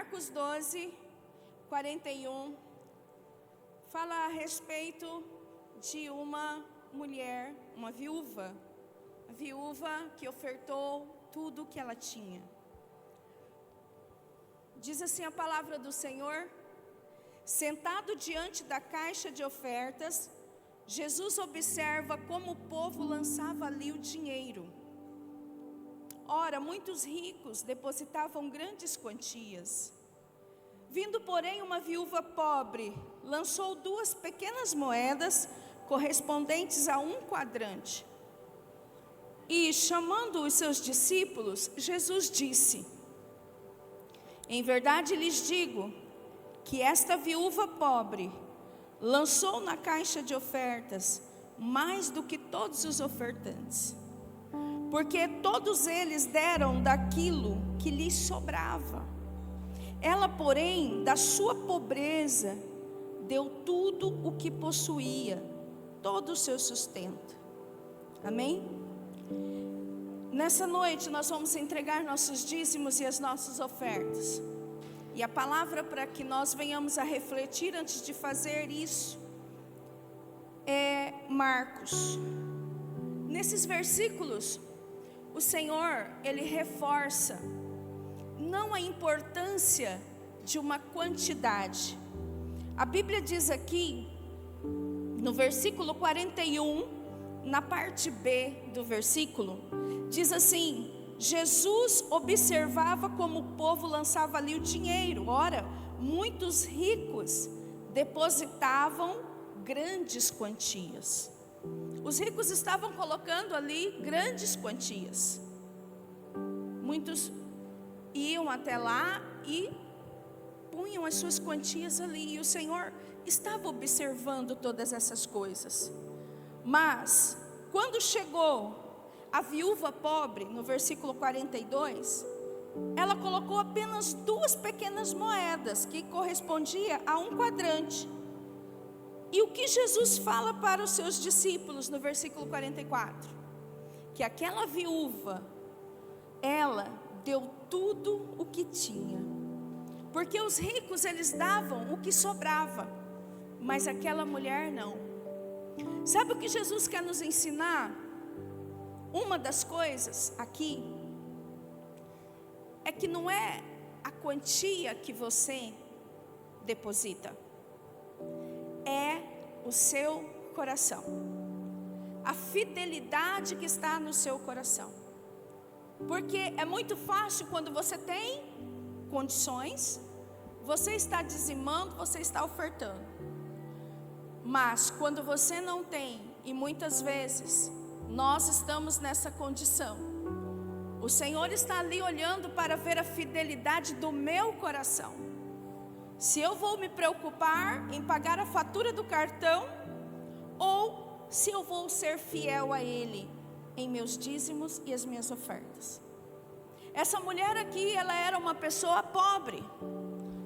Marcos 12, 41, fala a respeito de uma mulher, uma viúva, a viúva que ofertou tudo o que ela tinha. Diz assim a palavra do Senhor: sentado diante da caixa de ofertas, Jesus observa como o povo lançava ali o dinheiro. Ora, muitos ricos depositavam grandes quantias. Vindo, porém, uma viúva pobre, lançou 2 pequenas moedas, correspondentes a 1 quadrante. E, chamando os seus discípulos, Jesus disse: em verdade lhes digo, que esta viúva pobre lançou na caixa de ofertas mais do que todos os ofertantes, porque todos eles deram daquilo que lhes sobrava. Ela, porém, da sua pobreza, deu tudo o que possuía, todo o seu sustento. Amém? Nessa noite nós vamos entregar nossos dízimos e as nossas ofertas. E a palavra para que nós venhamos a refletir antes de fazer isso é Marcos. Nesses versículos, o Senhor, Ele reforça não a importância de uma quantidade. A Bíblia diz aqui, no versículo 41, na parte B do versículo, diz assim: Jesus observava como o povo lançava ali o dinheiro. Ora, muitos ricos depositavam grandes quantias. Os ricos estavam colocando ali grandes quantias. Muitos iam até lá e punham as suas quantias ali. E o Senhor estava observando todas essas coisas. Mas, quando chegou a viúva pobre, no versículo 42, ela colocou apenas 2 pequenas moedas, que correspondia a 1 quadrante. E o que Jesus fala para os seus discípulos no versículo 44? Que aquela viúva, ela deu tudo o que tinha. Porque os ricos, eles davam o que sobrava, mas aquela mulher não. Sabe o que Jesus quer nos ensinar? Uma das coisas aqui é que não é a quantia que você deposita, é o seu coração, a fidelidade que está no seu coração. Porque é muito fácil quando você tem condições, você está dizimando, você está ofertando. Mas quando você não tem, e muitas vezes nós estamos nessa condição, o Senhor está ali olhando para ver a fidelidade do meu coração. Se eu vou me preocupar em pagar a fatura do cartão, ou se eu vou ser fiel a Ele em meus dízimos e as minhas ofertas. Essa mulher aqui, ela era uma pessoa pobre.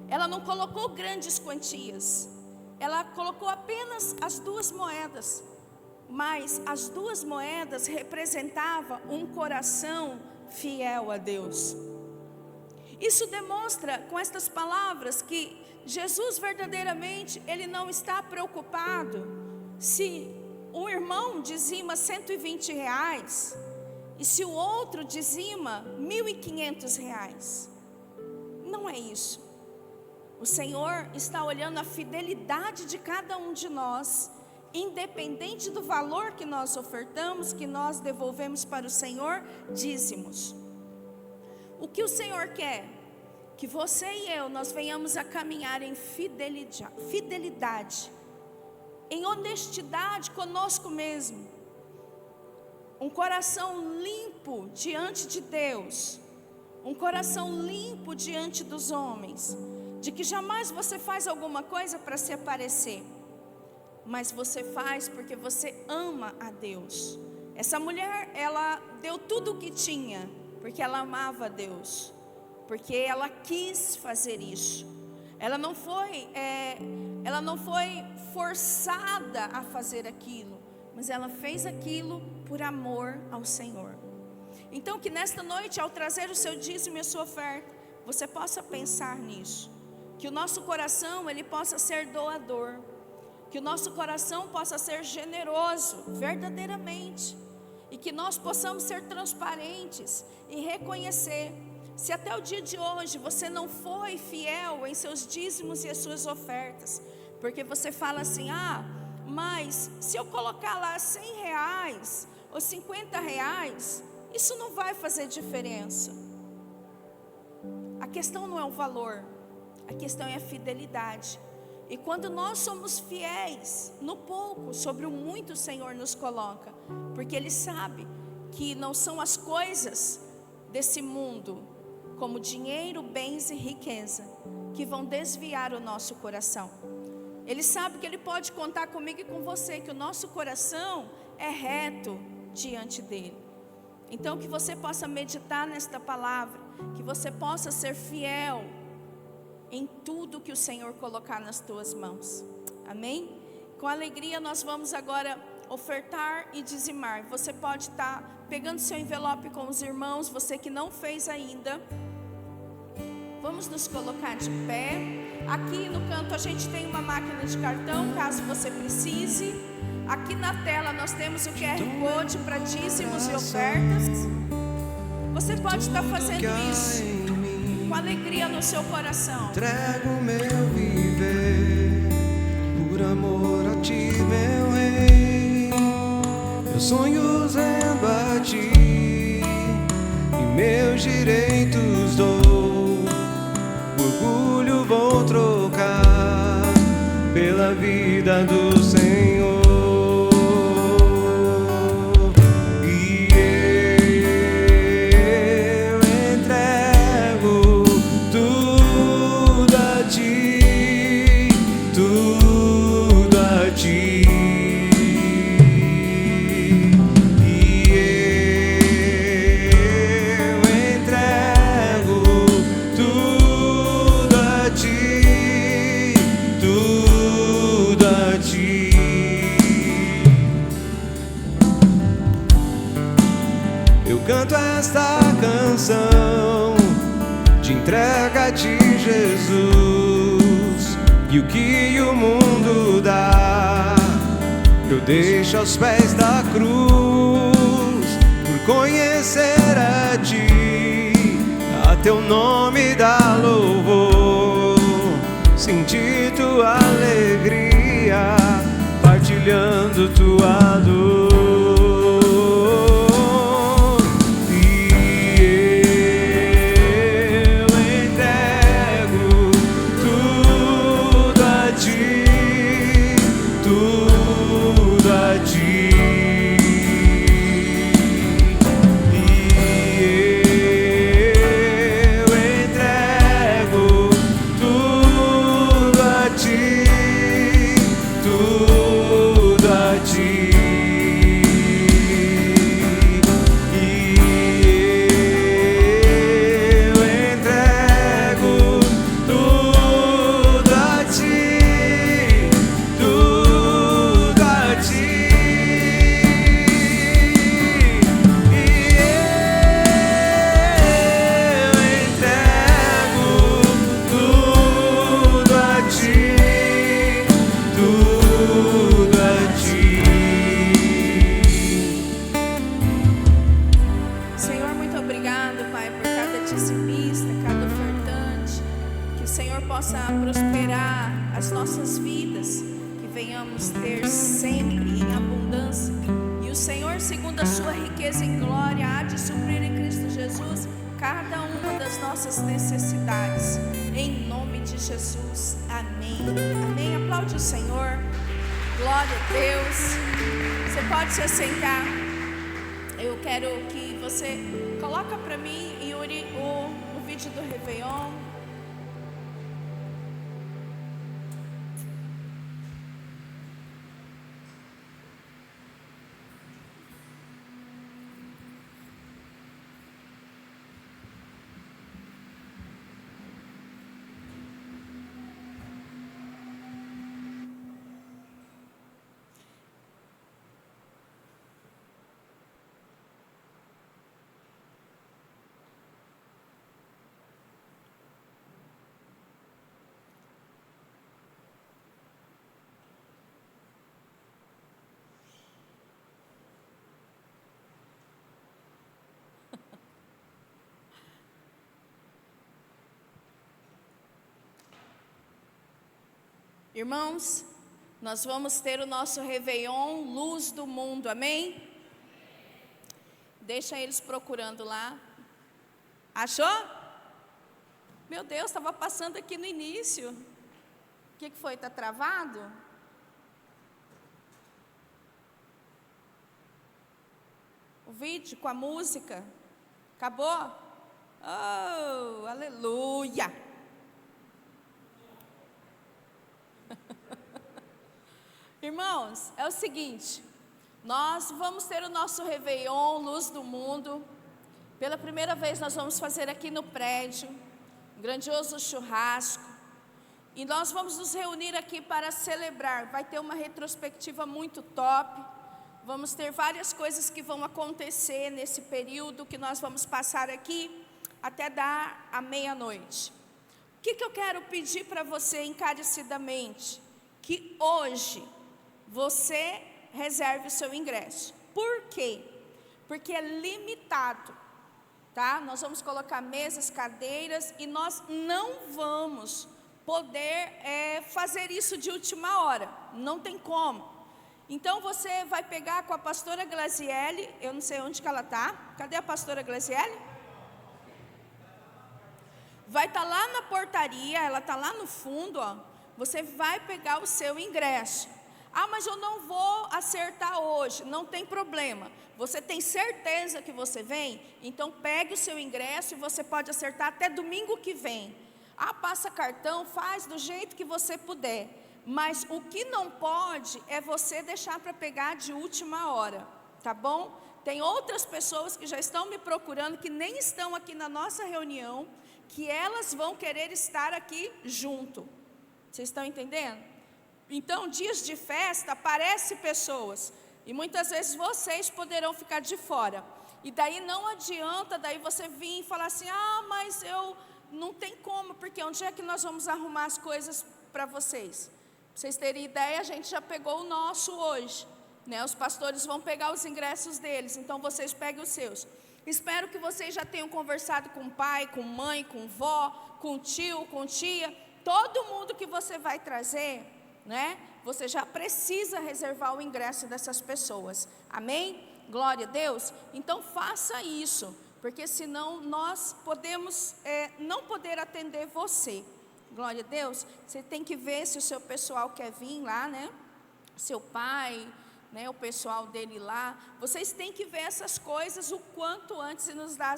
Ela não colocou grandes quantias. Ela colocou apenas as 2 moedas. Mas as 2 moedas representavam um coração fiel a Deus. Isso demonstra com estas palavras que Jesus verdadeiramente, Ele não está preocupado se um irmão dizima R$120 e se o outro dizima R$1.500. Não é isso. O Senhor está olhando a fidelidade de cada um de nós, independente do valor que nós ofertamos, que nós devolvemos para o Senhor, dízimos. O que o Senhor quer? Que você e eu, nós venhamos a caminhar em fidelidade, em honestidade conosco mesmo. Um coração limpo diante de Deus, um coração limpo diante dos homens, de que jamais você faz alguma coisa para se aparecer, mas você faz porque você ama a Deus. Essa mulher, ela deu tudo o que tinha, porque ela amava a Deus, porque ela quis fazer isso. Ela não foi forçada a fazer aquilo, mas ela fez aquilo por amor ao Senhor. Então que nesta noite, ao trazer o seu dízimo e a sua oferta, você possa pensar nisso. Que o nosso coração, ele possa ser doador. Que o nosso coração possa ser generoso, verdadeiramente. E que nós possamos ser transparentes e reconhecer. Se até o dia de hoje você não foi fiel em seus dízimos e as suas ofertas, porque você fala assim, mas se eu colocar lá 100 reais ou 50 reais, isso não vai fazer diferença. A questão não é o valor, a questão é a fidelidade. E quando nós somos fiéis no pouco, sobre o muito o Senhor nos coloca, porque Ele sabe que não são as coisas desse mundo, como dinheiro, bens e riqueza, que vão desviar o nosso coração. Ele sabe que Ele pode contar comigo e com você, que o nosso coração é reto diante dEle. Então que você possa meditar nesta palavra, que você possa ser fiel em tudo que o Senhor colocar nas tuas mãos. Amém? Com alegria nós vamos agora ofertar e dizimar. Você pode estar pegando seu envelope com os irmãos, você que não fez ainda. Vamos nos colocar de pé. Aqui no canto a gente tem uma máquina de cartão, caso você precise. Aqui na tela nós temos o QR Code para dízimos e ofertas. Você pode estar fazendo isso com alegria no seu coração. Entrego meu viver por amor a ti, meu rei. Meus sonhos rendo a ti e meus direitos dou. Orgulho vou trocar pela vida do Senhor. Canto esta canção de entrega a ti, Jesus, e o que o mundo dá eu deixo aos pés da cruz, por conhecer a ti, a teu nome dá louvor, sentir tua alegria, partilhando tua dor. Possa prosperar as nossas vidas, que venhamos ter sempre em abundância, e o Senhor, segundo a sua riqueza em glória, há de suprir em Cristo Jesus cada uma das nossas necessidades, em nome de Jesus, amém, amém. Aplaude o Senhor, glória a Deus. Você pode se assentar. Eu quero que você coloca para mim, Yuri, o vídeo do Réveillon. Irmãos, nós vamos ter o nosso Réveillon Luz do Mundo, amém? Deixa eles procurando lá. Achou? Meu Deus, estava passando aqui no início. O que foi? Está travado? O vídeo com a música? Acabou? Oh, aleluia! Irmãos, é o seguinte, nós vamos ter o nosso Réveillon, Luz do Mundo. Pela primeira vez nós vamos fazer aqui no prédio, um grandioso churrasco. E nós vamos nos reunir aqui para celebrar. Vai ter uma retrospectiva muito top. Vamos ter várias coisas que vão acontecer nesse período que nós vamos passar aqui até dar a meia-noite. O que eu quero pedir para você encarecidamente? Que hoje você reserve o seu ingresso. Por quê? Porque é limitado, tá? Nós vamos colocar mesas, cadeiras e nós não vamos poder fazer isso de última hora. Não tem como. Então você vai pegar com a pastora Glaziele, eu não sei onde que ela está. Cadê a pastora Glaziele? Vai estar lá na portaria, ela está lá no fundo, ó. Você vai pegar o seu ingresso. Ah, mas eu não vou acertar hoje. Não tem problema. Você tem certeza que você vem? Então pegue o seu ingresso e você pode acertar até domingo que vem. Ah, passa cartão, faz do jeito que você puder. Mas o que não pode é você deixar para pegar de última hora, tá bom? Tem outras pessoas que já estão me procurando, que nem estão aqui na nossa reunião, que elas vão querer estar aqui junto. Vocês estão entendendo? Então, dias de festa, aparecem pessoas. E muitas vezes vocês poderão ficar de fora. E daí não adianta, daí você vir e falar assim, ah, mas eu não tem como, porque onde é que nós vamos arrumar as coisas para vocês? Pra vocês terem ideia, a gente já pegou o nosso hoje, né? Os pastores vão pegar os ingressos deles, então vocês peguem os seus. Espero que vocês já tenham conversado com o pai, com mãe, com vó, com tio, com tia, todo mundo que você vai trazer, né? Você já precisa reservar o ingresso dessas pessoas, amém? Glória a Deus. Então faça isso, porque senão nós podemos não poder atender você. Glória a Deus. Você tem que ver se o seu pessoal quer vir lá, né? Seu pai, né? O pessoal dele lá. Vocês têm que ver essas coisas o quanto antes e nos dar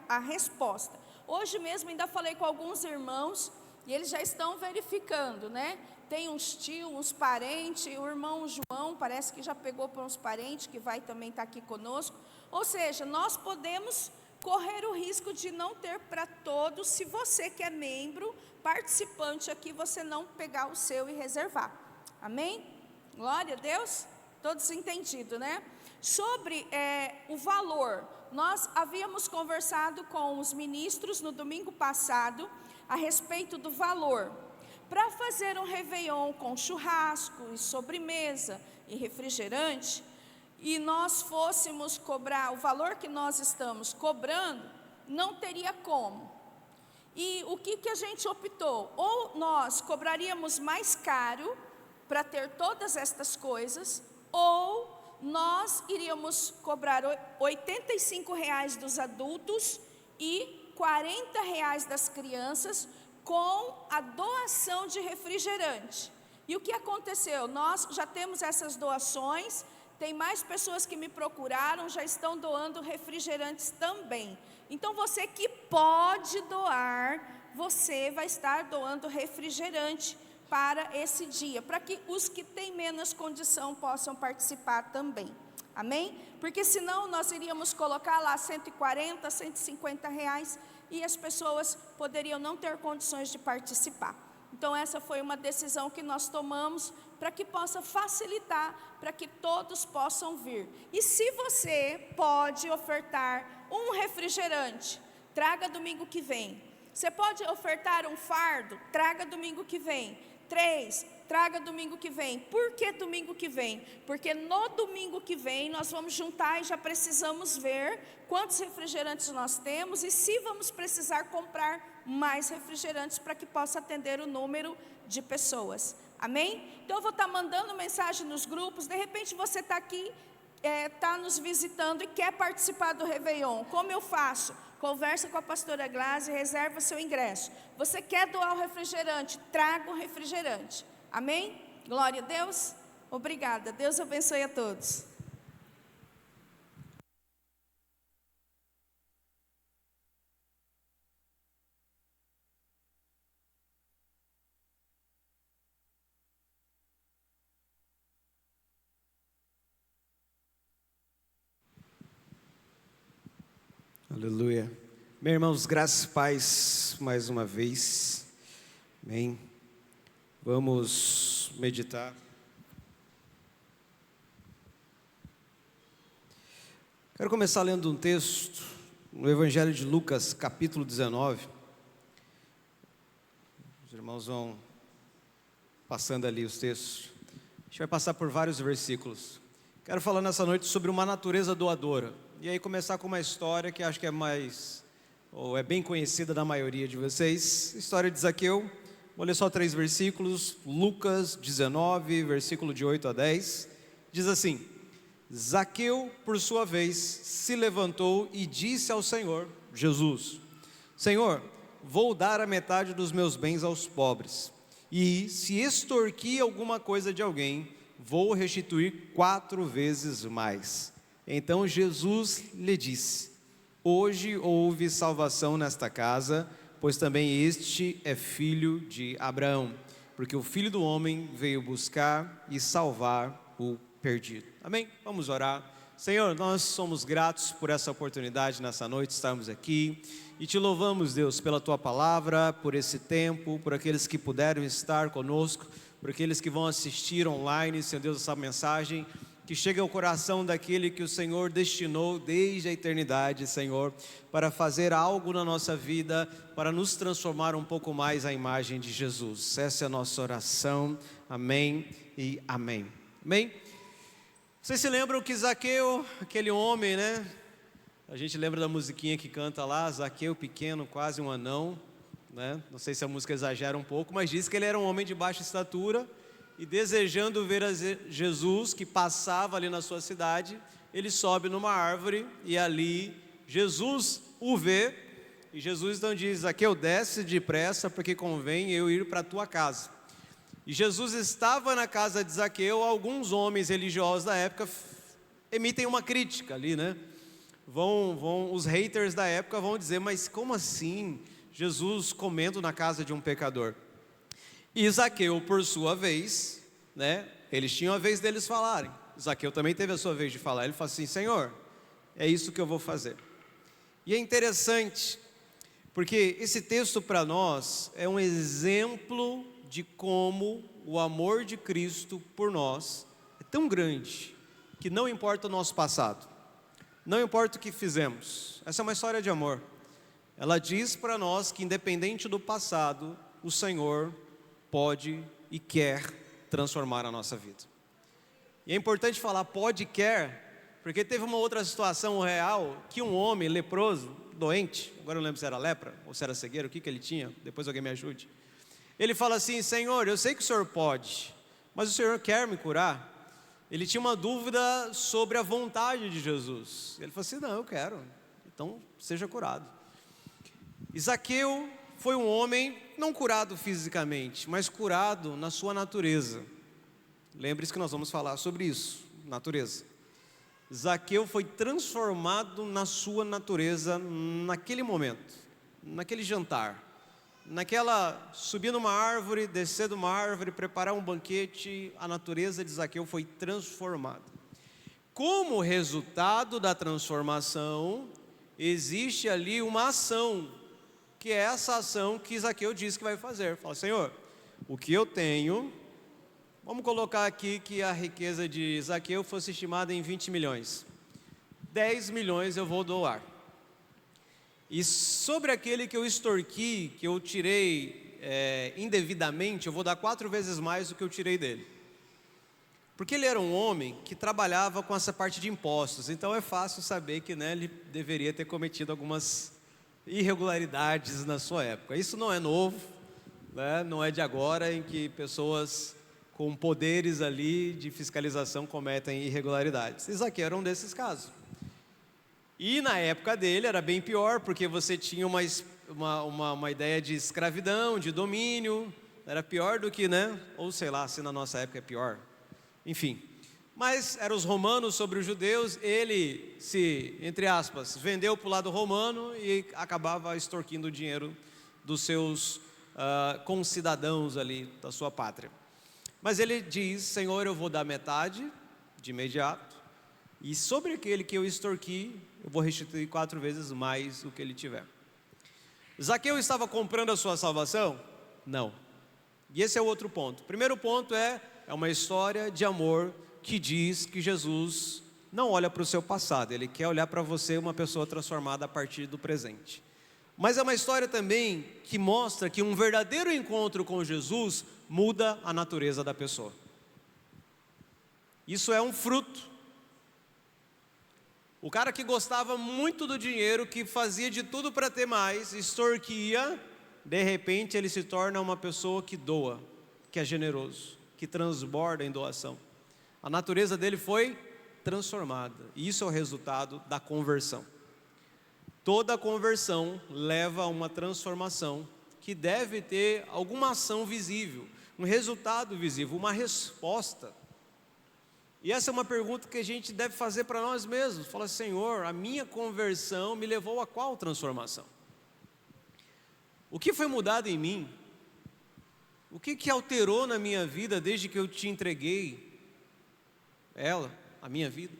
a resposta. Hoje mesmo ainda falei com alguns irmãos e eles já estão verificando, né? Tem uns tios, uns parentes, o irmão João parece que já pegou para uns parentes que vai também estar aqui conosco. Ou seja, nós podemos correr o risco de não ter para todos, se você que é membro, participante aqui, você não pegar o seu e reservar. Amém? Glória a Deus. Todos entendidos, né? Sobre o valor, nós havíamos conversado com os ministros no domingo passado a respeito do valor. Para fazer um Réveillon com churrasco e sobremesa e refrigerante, e nós fôssemos cobrar o valor que nós estamos cobrando, não teria como. E o que a gente optou? Ou nós cobraríamos mais caro para ter todas estas coisas, ou nós iríamos cobrar R$85 dos adultos e R$40 das crianças, com a doação de refrigerante. E o que aconteceu? Nós já temos essas doações, tem mais pessoas que me procuraram, já estão doando refrigerantes também. Então você que pode doar, você vai estar doando refrigerante para esse dia, para que os que têm menos condição possam participar também. Amém? Porque senão nós iríamos colocar lá R$140, R$150 e as pessoas poderiam não ter condições de participar. Então essa foi uma decisão que nós tomamos para que possa facilitar, para que todos possam vir. E se você pode ofertar um refrigerante, traga domingo que vem. Você pode ofertar um fardo, traga domingo que vem. 3, traga domingo que vem. Por que domingo que vem? Porque no domingo que vem nós vamos juntar e já precisamos ver quantos refrigerantes nós temos e se vamos precisar comprar mais refrigerantes para que possa atender o número de pessoas. Amém? Então eu vou estar mandando mensagem nos grupos. De repente você está aqui, está nos visitando e quer participar do Réveillon. Como eu faço? Conversa com a pastora Glaze, reserva seu ingresso. Você quer doar o refrigerante? Traga o refrigerante. Amém? Glória a Deus. Obrigada. Deus abençoe a todos. Aleluia. Meus irmãos, graças e paz mais uma vez. Amém. Vamos meditar. Quero começar lendo um texto no Evangelho de Lucas, capítulo 19. Os irmãos vão passando ali os textos. A gente vai passar por vários versículos. Quero falar nessa noite sobre uma natureza doadora. E aí começar com uma história que acho que é bem conhecida da maioria de vocês. História de Zaqueu. Vou ler só 3 versículos. Lucas 19, versículo de 8 a 10. Diz assim: Zaqueu, por sua vez, se levantou e disse ao Senhor, Jesus: Senhor, vou dar a metade dos meus bens aos pobres. E se extorquir alguma coisa de alguém, vou restituir 4 vezes mais. Então Jesus lhe disse: Hoje houve salvação nesta casa, pois também este é filho de Abraão, porque o Filho do Homem veio buscar e salvar o perdido. Amém? Vamos orar. Senhor, nós somos gratos por essa oportunidade nessa noite, estarmos aqui, e te louvamos, Deus, pela tua palavra, por esse tempo, por aqueles que puderam estar conosco, por aqueles que vão assistir online, Senhor Deus, essa mensagem que chega ao coração daquele que o Senhor destinou desde a eternidade, Senhor, para fazer algo na nossa vida, para nos transformar um pouco mais à imagem de Jesus. Essa é a nossa oração. Amém e amém. Amém? Vocês se lembram que Zaqueu, aquele homem, né? A gente lembra da musiquinha que canta lá, Zaqueu pequeno, quase um anão, né? Não sei se a música exagera um pouco, mas diz que ele era um homem de baixa estatura, e desejando ver Jesus que passava ali na sua cidade, ele sobe numa árvore e ali Jesus o vê, e Jesus então diz: Zaqueu, desce depressa, porque convém eu ir para a tua casa. E Jesus estava na casa de Zaqueu. Alguns homens religiosos da época emitem uma crítica ali, né? Os haters da época vão dizer: mas como assim Jesus comendo na casa de um pecador? E Zaqueu, por sua vez, né, eles tinham a vez deles falarem. Zaqueu também teve a sua vez de falar. Ele falou assim: Senhor, é isso que eu vou fazer. E é interessante, porque esse texto para nós é um exemplo de como o amor de Cristo por nós é tão grande, que não importa o nosso passado, não importa o que fizemos. Essa é uma história de amor. Ela diz para nós que independente do passado, o Senhor pode e quer transformar a nossa vida. E é importante falar pode e quer, porque teve uma outra situação real, que um homem leproso, doente, agora eu não lembro se era lepra ou se era cegueira, o que ele tinha, depois alguém me ajude. Ele fala assim: Senhor, eu sei que o Senhor pode, mas o Senhor quer me curar? Ele tinha uma dúvida sobre a vontade de Jesus. Ele falou assim: não, eu quero, então seja curado. E Zaqueu foi um homem não curado fisicamente, mas curado na sua natureza. Lembre-se que nós vamos falar sobre isso, natureza. Zaqueu foi transformado na sua natureza naquele momento, naquele jantar, subir numa árvore, descer de uma árvore, preparar um banquete. A natureza de Zaqueu foi transformada. Como resultado da transformação, existe ali uma ação, que é essa ação que Zaqueu diz que vai fazer. Fala: Senhor, o que eu tenho, vamos colocar aqui que a riqueza de Zaqueu fosse estimada em 20 milhões. 10 milhões eu vou doar. E sobre aquele que eu extorqui, que eu tirei indevidamente, eu vou dar 4 vezes mais do que eu tirei dele. Porque ele era um homem que trabalhava com essa parte de impostos, então é fácil saber que, né, ele deveria ter cometido algumas irregularidades na sua época. Isso não é novo, né? Não é de agora em que pessoas com poderes ali de fiscalização cometem irregularidades. E Zaqueu era um desses casos. E na época dele era bem pior, porque você tinha uma ideia de escravidão, de domínio, era pior do que, né? Ou sei lá, se na nossa época é pior. Enfim, mas eram os romanos sobre os judeus, ele se, entre aspas, vendeu para o lado romano e acabava extorquindo o dinheiro dos seus concidadãos ali, da sua pátria. Mas ele diz: Senhor, eu vou dar metade de imediato, e sobre aquele que eu extorqui, eu vou restituir 4 vezes mais o que ele tiver. Zaqueu estava comprando a sua salvação? Não. E esse é o outro ponto. O primeiro ponto é uma história de amor que diz que Jesus não olha para o seu passado, ele quer olhar para você, uma pessoa transformada a partir do presente. Mas é uma história também que mostra que um verdadeiro encontro com Jesus muda a natureza da pessoa. Isso é um fruto. O cara que gostava muito do dinheiro, que fazia de tudo para ter mais, extorquia, de repente ele se torna uma pessoa que doa, que é generoso, que transborda em doação. A natureza dele foi transformada, e isso é o resultado da conversão. Toda conversão leva a uma transformação que deve ter alguma ação visível, um resultado visível, uma resposta. E essa é uma pergunta que a gente deve fazer para nós mesmos. Fala: Senhor, a minha conversão me levou a qual transformação? O que foi mudado em mim? O que alterou na minha vida desde que eu te entreguei a minha vida?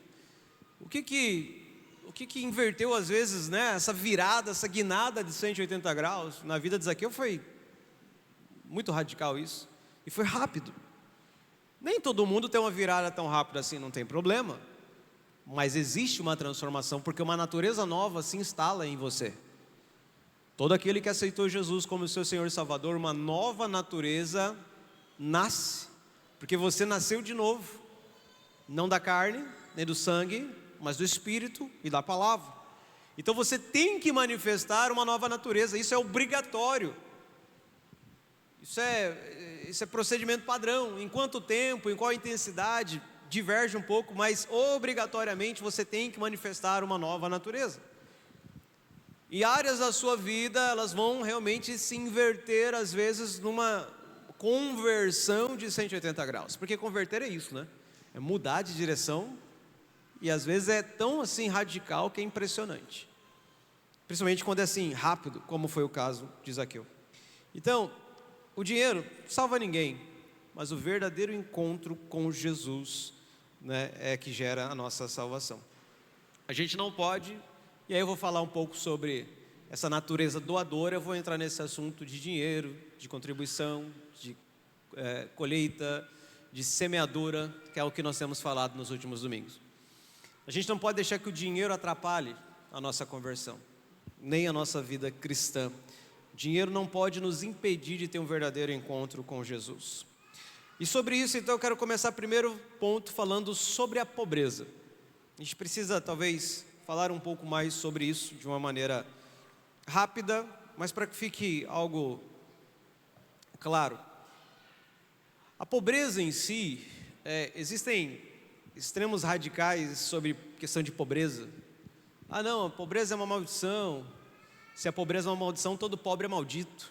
O que inverteu às vezes, né, essa virada, essa guinada de 180 graus? Na vida de Zaqueu foi muito radical isso, e foi rápido. Nem todo mundo tem uma virada tão rápida assim, não tem problema, mas existe uma transformação, porque uma natureza nova se instala em você. Todo aquele que aceitou Jesus como seu Senhor e Salvador, uma nova natureza nasce, porque você nasceu de novo, não da carne, nem do sangue, mas do Espírito e da Palavra. Então você tem que manifestar uma nova natureza, isso é obrigatório. Isso é procedimento padrão. Em quanto tempo, em qual intensidade, diverge um pouco, mas obrigatoriamente você tem que manifestar uma nova natureza. E áreas da sua vida, elas vão realmente se inverter, às vezes, numa conversão de 180 graus. Porque converter é isso, né? É mudar de direção, e às vezes é tão assim radical que é impressionante. Principalmente quando é assim, rápido, como foi o caso de Zaqueu. Então, o dinheiro salva ninguém, mas o verdadeiro encontro com Jesus, né, é que gera a nossa salvação. A gente não pode, e aí eu vou falar um pouco sobre essa natureza doadora, eu vou entrar nesse assunto de dinheiro, de contribuição, de colheita, de semeadura, que é o que nós temos falado nos últimos domingos. A gente não pode deixar que o dinheiro atrapalhe a nossa conversão, nem a nossa vida cristã. O dinheiro não pode nos impedir de ter um verdadeiro encontro com Jesus. E sobre isso, então, eu quero começar primeiro ponto falando sobre a pobreza. A gente precisa, talvez, falar um pouco mais sobre isso de uma maneira rápida, mas para que fique algo claro. A pobreza em si, existem extremos radicais sobre questão de pobreza. Ah não, a pobreza é uma maldição. Se a pobreza é uma maldição, todo pobre é maldito.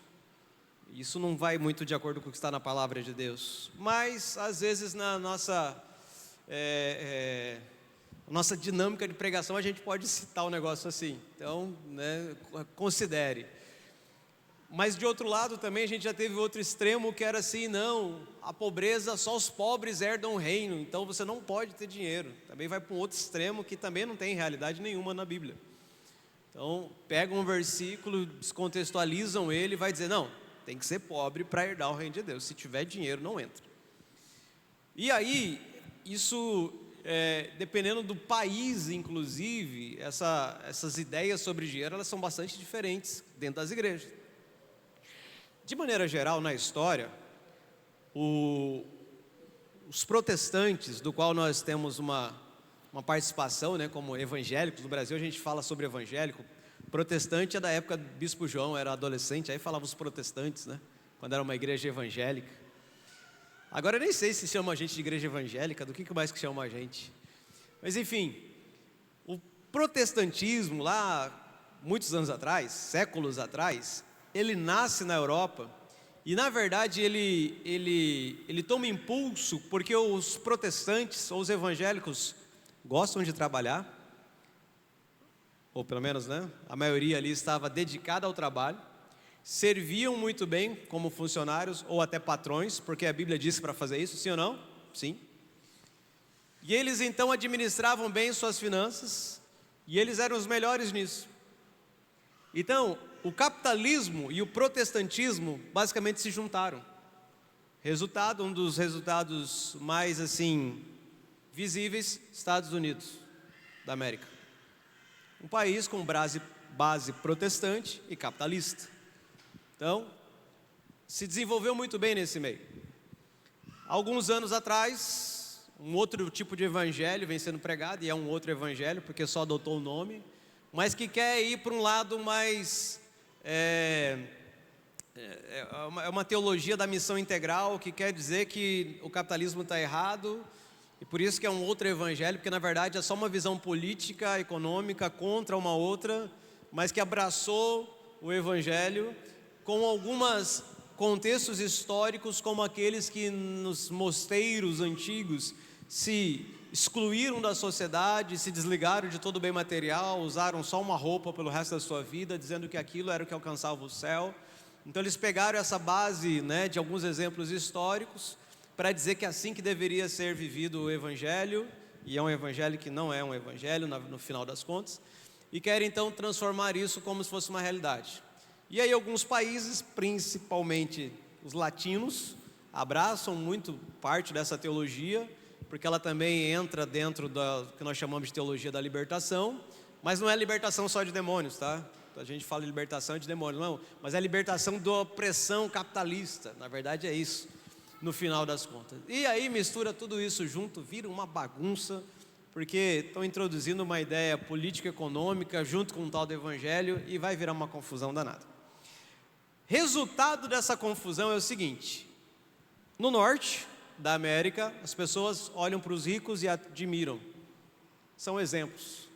Isso não vai muito de acordo com o que está na palavra de Deus. Mas, às vezes, na nossa dinâmica de pregação, a gente pode citar um negócio assim. Então, né, considere. Mas, de outro lado, também a gente já teve outro extremo que era assim: não, a pobreza, só os pobres herdam o reino, então você não pode ter dinheiro. Também vai para um outro extremo que também não tem realidade nenhuma na Bíblia. Então, pegam um versículo, descontextualizam ele e vai dizer: não, tem que ser pobre para herdar o reino de Deus. Se tiver dinheiro, não entra. E aí, isso, dependendo do país, inclusive, essas ideias sobre dinheiro, elas são bastante diferentes dentro das igrejas. De maneira geral, na história, os protestantes, do qual nós temos uma participação, né, como evangélicos. No Brasil a gente fala sobre evangélico. Protestante é da época do Bispo João, era adolescente, aí falava os protestantes, né, quando era uma igreja evangélica. Agora eu nem sei se chama a gente de igreja evangélica, do que mais que chama a gente. Mas enfim, o protestantismo lá, muitos anos atrás, séculos atrás, ele nasce na Europa e na verdade ele toma impulso porque os protestantes ou os evangélicos gostam de trabalhar, ou pelo menos, né, a maioria ali estava dedicada ao trabalho, serviam muito bem como funcionários ou até patrões, porque a Bíblia disse para fazer isso, sim ou não? Sim. E eles então administravam bem suas finanças, e eles eram os melhores nisso. Então, o capitalismo e o protestantismo basicamente se juntaram. Resultado, um dos resultados mais assim visíveis, Estados Unidos da América. Um país com base protestante e capitalista. Então, se desenvolveu muito bem nesse meio. Alguns anos atrás, um outro tipo de evangelho vem sendo pregado, e é um outro evangelho, porque só adotou o nome, mas que quer ir para um lado mais... É uma teologia da missão integral, que quer dizer que o capitalismo está errado, e por isso que é um outro evangelho, porque na verdade é só uma visão política, econômica, contra uma outra, mas que abraçou o evangelho, com alguns contextos históricos, como aqueles que nos mosteiros antigos se excluíram da sociedade, se desligaram de todo o bem material, usaram só uma roupa pelo resto da sua vida, dizendo que aquilo era o que alcançava o céu. Então eles pegaram essa base, né, de alguns exemplos históricos, para dizer que é assim que deveria ser vivido o evangelho, e é um evangelho que não é um evangelho no final das contas, e querem então transformar isso como se fosse uma realidade. E aí alguns países, principalmente os latinos, abraçam muito parte dessa teologia, porque ela também entra dentro da que nós chamamos de teologia da libertação, mas não é libertação só de demônios, tá? A gente fala de libertação de demônios, não, mas é libertação da opressão capitalista, na verdade é isso, no final das contas. E aí mistura tudo isso junto, vira uma bagunça, porque estão introduzindo uma ideia político-econômica junto com o tal do evangelho, e vai virar uma confusão danada. Resultado dessa confusão é o seguinte: no norte da América, as pessoas olham para os ricos e admiram, são exemplos.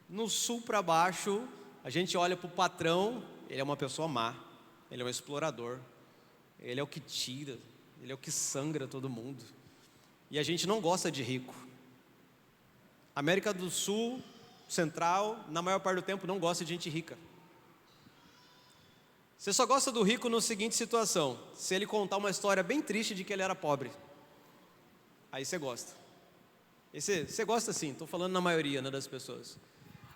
No sul para baixo, a gente olha para o patrão, ele é uma pessoa má, ele é um explorador, ele é o que tira, ele é o que sangra todo mundo, e a gente não gosta de rico. América do Sul, Central, na maior parte do tempo não gosta de gente rica. Você só gosta do rico na seguinte situação: se ele contar uma história bem triste de que ele era pobre, aí você gosta. E você gosta sim, estou falando na maioria, né, das pessoas.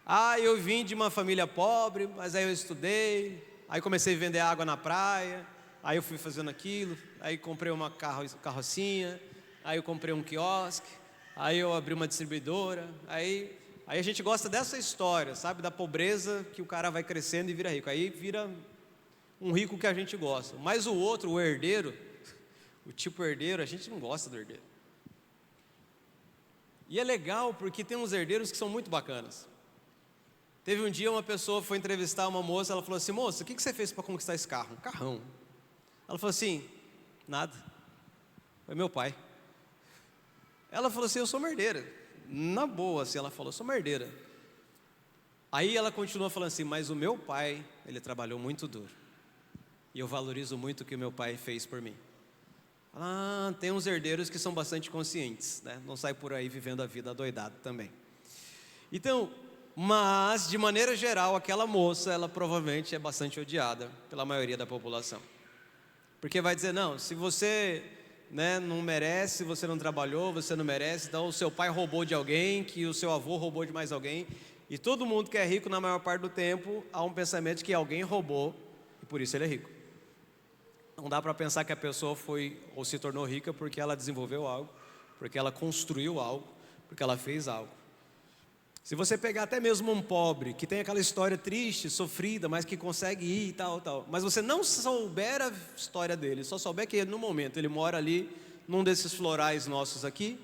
Ah, eu vim de uma família pobre, mas aí eu estudei, aí comecei a vender água na praia, aí eu fui fazendo aquilo, aí comprei uma carrocinha, aí eu comprei um quiosque, aí eu abri uma distribuidora, aí a gente gosta dessa história, sabe, da pobreza que o cara vai crescendo e vira rico, aí vira um rico que a gente gosta. Mas o outro, o herdeiro, o tipo herdeiro, a gente não gosta do herdeiro. E é legal porque tem uns herdeiros que são muito bacanas. Teve um dia uma pessoa foi entrevistar uma moça, ela falou assim: moça, o que você fez para conquistar esse carro? Um carrão. Ela falou assim: nada, foi meu pai. Ela falou assim: eu sou uma herdeira. Na boa, assim, ela falou: eu sou uma herdeira. Aí ela continua falando assim: mas o meu pai, ele trabalhou muito duro, e eu valorizo muito o que o meu pai fez por mim. Ah, tem uns herdeiros que são bastante conscientes, né? Não sai por aí vivendo a vida adoidado também. Então, mas de maneira geral, aquela moça, ela provavelmente é bastante odiada pela maioria da população, porque vai dizer: não, se você, né, não merece, você não trabalhou, você não merece, então o seu pai roubou de alguém, que o seu avô roubou de mais alguém, e todo mundo que é rico na maior parte do tempo, há um pensamento de que alguém roubou, e por isso ele é rico. Não dá para pensar que a pessoa foi ou se tornou rica porque ela desenvolveu algo, porque ela construiu algo, porque ela fez algo. Se você pegar até mesmo um pobre, que tem aquela história triste, sofrida, mas que consegue ir e tal, mas você não souber a história dele, só souber que no momento ele mora ali, num desses florais nossos aqui,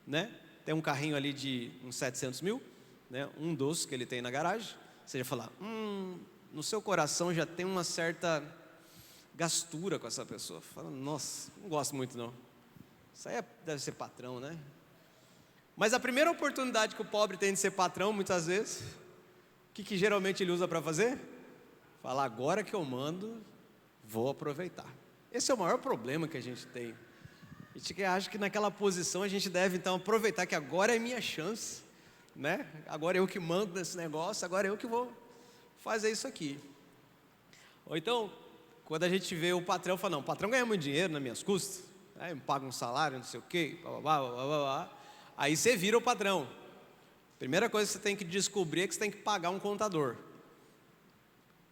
né? Tem um carrinho ali de uns 700 mil, né? Um dos que ele tem na garagem, você já fala: no seu coração já tem uma certa gastura com essa pessoa. Fala: nossa, não gosto muito não. Isso aí deve ser patrão, né? Mas a primeira oportunidade que o pobre tem de ser patrão, muitas vezes, o que geralmente ele usa para fazer? Falar, agora que eu mando, vou aproveitar. Esse é o maior problema que a gente tem. A gente acha que naquela posição a gente deve então aproveitar que agora é minha chance, né? Agora eu que mando nesse negócio, agora eu que vou fazer isso aqui. Ou então, quando a gente vê o patrão, fala, não, o patrão ganha muito dinheiro nas minhas custas, né? Me paga um salário, não sei o quê, blá, blá, blá, blá, blá. Aí você vira o patrão. Primeira coisa que você tem que descobrir é que você tem que pagar um contador.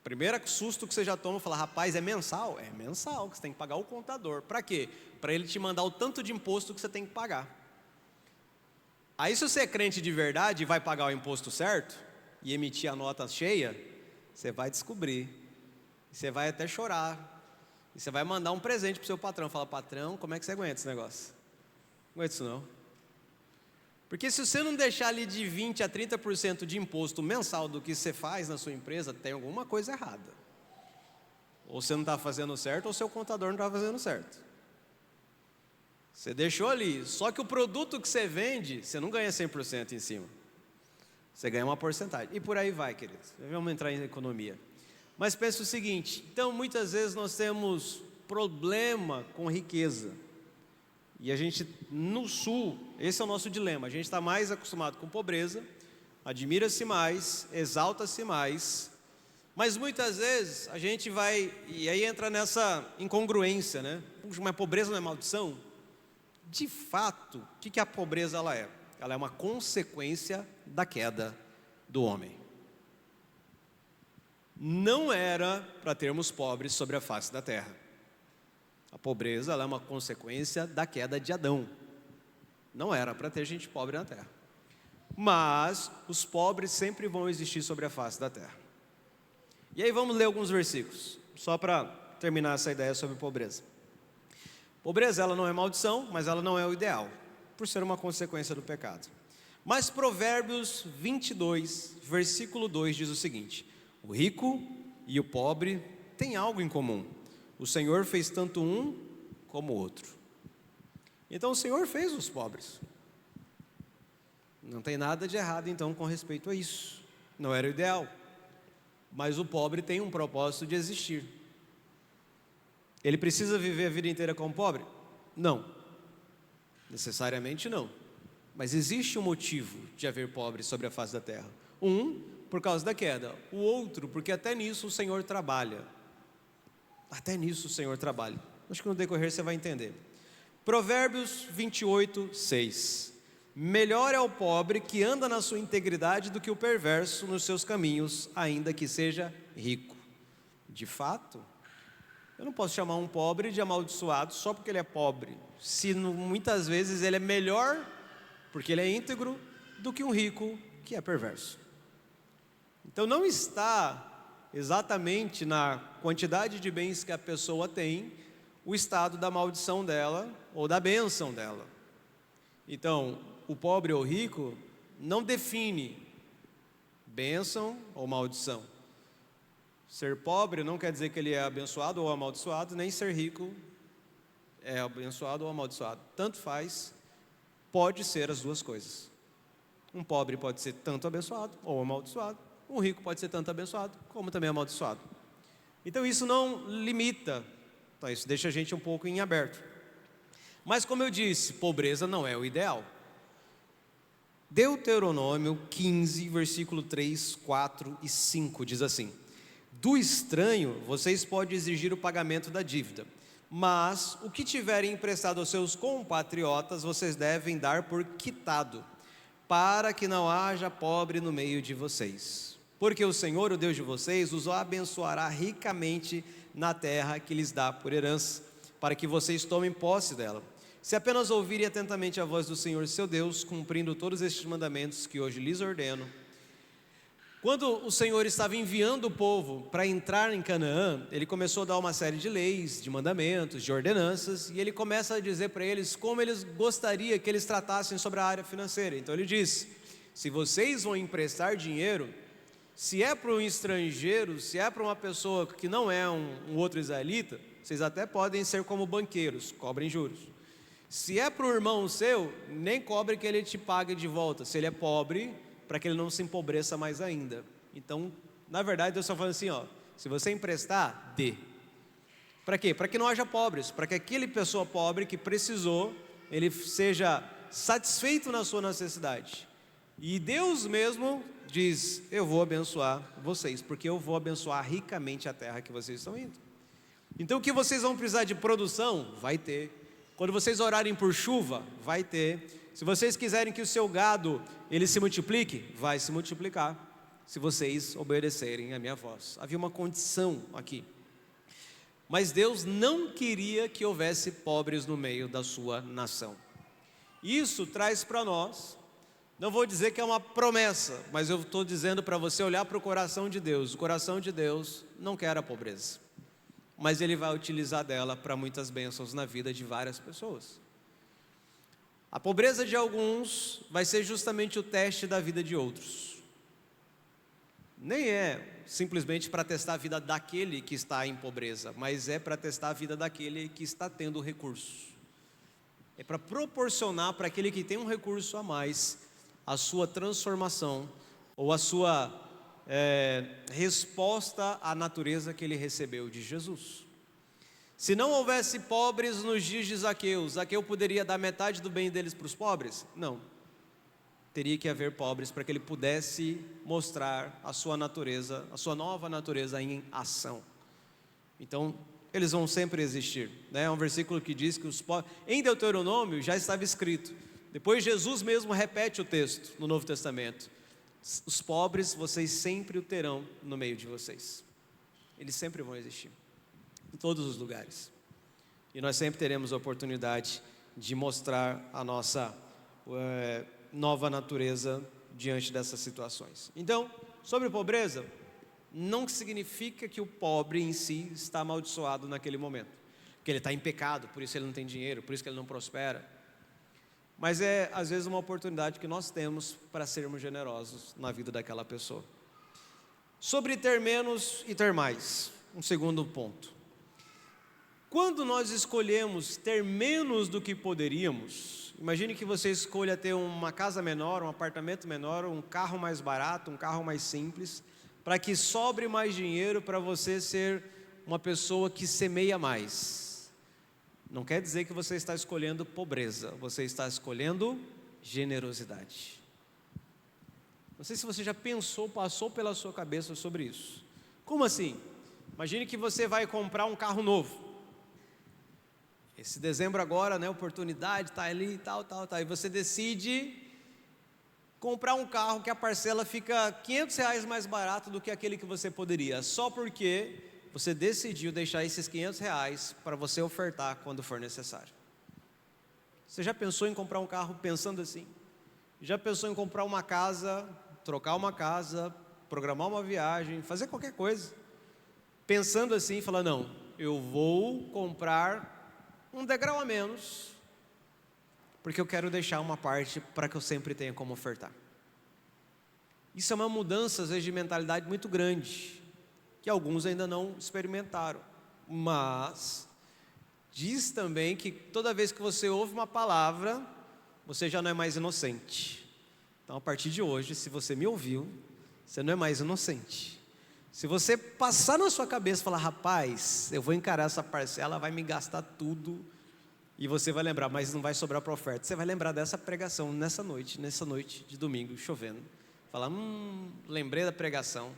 Primeiro susto que você já toma, fala, rapaz, é mensal? É mensal, que você tem que pagar o contador. Para quê? Para ele te mandar o tanto de imposto que você tem que pagar. Aí se você é crente de verdade e vai pagar o imposto certo, e emitir a nota cheia, você vai descobrir. Você vai até chorar. E você vai mandar um presente para o seu patrão. Fala, patrão, como é que você aguenta esse negócio? Não aguento isso não. Porque se você não deixar ali de 20% a 30% de imposto mensal do que você faz na sua empresa, tem alguma coisa errada. Ou você não está fazendo certo, ou seu contador não está fazendo certo. Você deixou ali, só que o produto que você vende, você não ganha 100% em cima. Você ganha uma porcentagem. E por aí vai, queridos. Vamos entrar em economia. Mas pensa o seguinte, então muitas vezes nós temos problema com riqueza. E a gente, no sul, esse é o nosso dilema, a gente está mais acostumado com pobreza, admira-se mais, exalta-se mais, mas muitas vezes a gente vai, e aí entra nessa incongruência, né? Puxa, mas pobreza não é maldição? De fato, o que a pobreza ela é? Ela é uma consequência da queda do homem. Não era para termos pobres sobre a face da terra. A pobreza ela é uma consequência da queda de Adão. Não era para ter gente pobre na terra. Mas os pobres sempre vão existir sobre a face da terra. E aí vamos ler alguns versículos, só para terminar essa ideia sobre pobreza. Pobreza ela não é maldição, mas ela não é o ideal, por ser uma consequência do pecado. Mas Provérbios 22, versículo 2 diz o seguinte: o rico e o pobre têm algo em comum. O Senhor fez tanto um como o outro. Então o Senhor fez os pobres. Não tem nada de errado então com respeito a isso. Não era o ideal. Mas o pobre tem um propósito de existir. Ele precisa viver a vida inteira como pobre? Não. Necessariamente não. Mas existe um motivo de haver pobres sobre a face da terra. Um, por causa da queda. O outro, porque até nisso o Senhor trabalha. Até nisso o Senhor trabalha. Acho que no decorrer você vai entender. Provérbios 28, 6. Melhor é o pobre que anda na sua integridade do que o perverso nos seus caminhos, ainda que seja rico. De fato, eu não posso chamar um pobre de amaldiçoado só porque ele é pobre, se muitas vezes ele é melhor, porque ele é íntegro, do que um rico que é perverso. Então não está exatamente na quantidade de bens que a pessoa tem, o estado da maldição dela ou da bênção dela. Então, o pobre ou rico não define bênção ou maldição. Ser pobre não quer dizer que ele é abençoado ou amaldiçoado, nem ser rico é abençoado ou amaldiçoado. Tanto faz, pode ser as duas coisas. Um pobre pode ser tanto abençoado ou amaldiçoado. Um rico pode ser tanto abençoado como também amaldiçoado. Então isso não limita, então isso deixa a gente um pouco em aberto. Mas como eu disse, pobreza não é o ideal. Deuteronômio 15, versículo 3, 4 e 5 diz assim: do estranho vocês podem exigir o pagamento da dívida, mas o que tiverem emprestado aos seus compatriotas vocês devem dar por quitado, para que não haja pobre no meio de vocês. Porque o Senhor, o Deus de vocês, os abençoará ricamente na terra que lhes dá por herança, para que vocês tomem posse dela. Se apenas ouvirem atentamente a voz do Senhor seu Deus, cumprindo todos estes mandamentos que hoje lhes ordeno. Quando o Senhor estava enviando o povo para entrar em Canaã, Ele começou a dar uma série de leis, de mandamentos, de ordenanças, e Ele começa a dizer para eles como eles gostariam que eles tratassem sobre a área financeira. Então Ele diz: se vocês vão emprestar dinheiro, se é para um estrangeiro, se é para uma pessoa que não é um outro israelita, vocês até podem ser como banqueiros, cobrem juros. Se é para o irmão seu, nem cobre que ele te pague de volta. Se ele é pobre, para que ele não se empobreça mais ainda. Então, na verdade, Deus está falando assim, ó, se você emprestar, dê. Para quê? Para que não haja pobres, para que aquele pessoa pobre que precisou, ele seja satisfeito na sua necessidade. E Deus mesmo diz, eu vou abençoar vocês, porque eu vou abençoar ricamente a terra que vocês estão indo. Então o que vocês vão precisar de produção, vai ter. Quando vocês orarem por chuva, vai ter. Se vocês quiserem que o seu gado, ele se multiplique, vai se multiplicar, se vocês obedecerem a minha voz. Havia uma condição aqui. Mas Deus não queria que houvesse pobres no meio da sua nação. Isso traz para nós, não vou dizer que é uma promessa, mas eu estou dizendo para você olhar para o coração de Deus. O coração de Deus não quer a pobreza, mas Ele vai utilizar dela para muitas bênçãos na vida de várias pessoas. A pobreza de alguns vai ser justamente o teste da vida de outros. Nem é simplesmente para testar a vida daquele que está em pobreza, mas é para testar a vida daquele que está tendo recurso. É para proporcionar para aquele que tem um recurso a mais a sua transformação ou a sua resposta à natureza que ele recebeu de Jesus. Se não houvesse pobres nos dias de Zaqueu, Zaqueu poderia dar metade do bem deles para os pobres? Não. Teria que haver pobres para que ele pudesse mostrar a sua natureza, a sua nova natureza em ação. Então, eles vão sempre existir, né? É um versículo que diz que os pobres, em Deuteronômio já estava escrito, depois Jesus mesmo repete o texto no Novo Testamento, os pobres vocês sempre o terão no meio de vocês, eles sempre vão existir, em todos os lugares, e nós sempre teremos a oportunidade de mostrar a nossa nova natureza diante dessas situações. Então, sobre pobreza, não significa que o pobre em si está amaldiçoado naquele momento, que ele está em pecado, por isso ele não tem dinheiro, por isso que ele não prospera, mas é às vezes uma oportunidade que nós temos para sermos generosos na vida daquela pessoa. Sobre ter menos e ter mais, um segundo ponto. Quando nós escolhemos ter menos do que poderíamos, imagine que você escolha ter uma casa menor, um apartamento menor, um carro mais barato, um carro mais simples, para que sobre mais dinheiro para você ser uma pessoa que semeia mais. Não quer dizer que você está escolhendo pobreza, você está escolhendo generosidade. Não sei se você já pensou, passou pela sua cabeça sobre isso. Como assim? Imagine que você vai comprar um carro novo. Esse dezembro agora, né, oportunidade, está ali e tal, e você decide comprar um carro que a parcela fica R$500 mais barato do que aquele que você poderia, só porque você decidiu deixar esses R$500 para você ofertar quando for necessário. Você já pensou em comprar um carro pensando assim? Já pensou em comprar uma casa, trocar uma casa, programar uma viagem, fazer qualquer coisa, pensando assim, falar, não, eu vou comprar um degrau a menos, porque eu quero deixar uma parte para que eu sempre tenha como ofertar. Isso é uma mudança, às vezes, de mentalidade muito grande, que alguns ainda não experimentaram, mas diz também que toda vez que você ouve uma palavra, você já não é mais inocente. Então, a partir de hoje, se você me ouviu, você não é mais inocente. Se você passar na sua cabeça e falar, rapaz, eu vou encarar essa parcela, vai me gastar tudo, e você vai lembrar, mas não vai sobrar para oferta. Você vai lembrar dessa pregação nessa noite de domingo, chovendo. Falar, lembrei da pregação,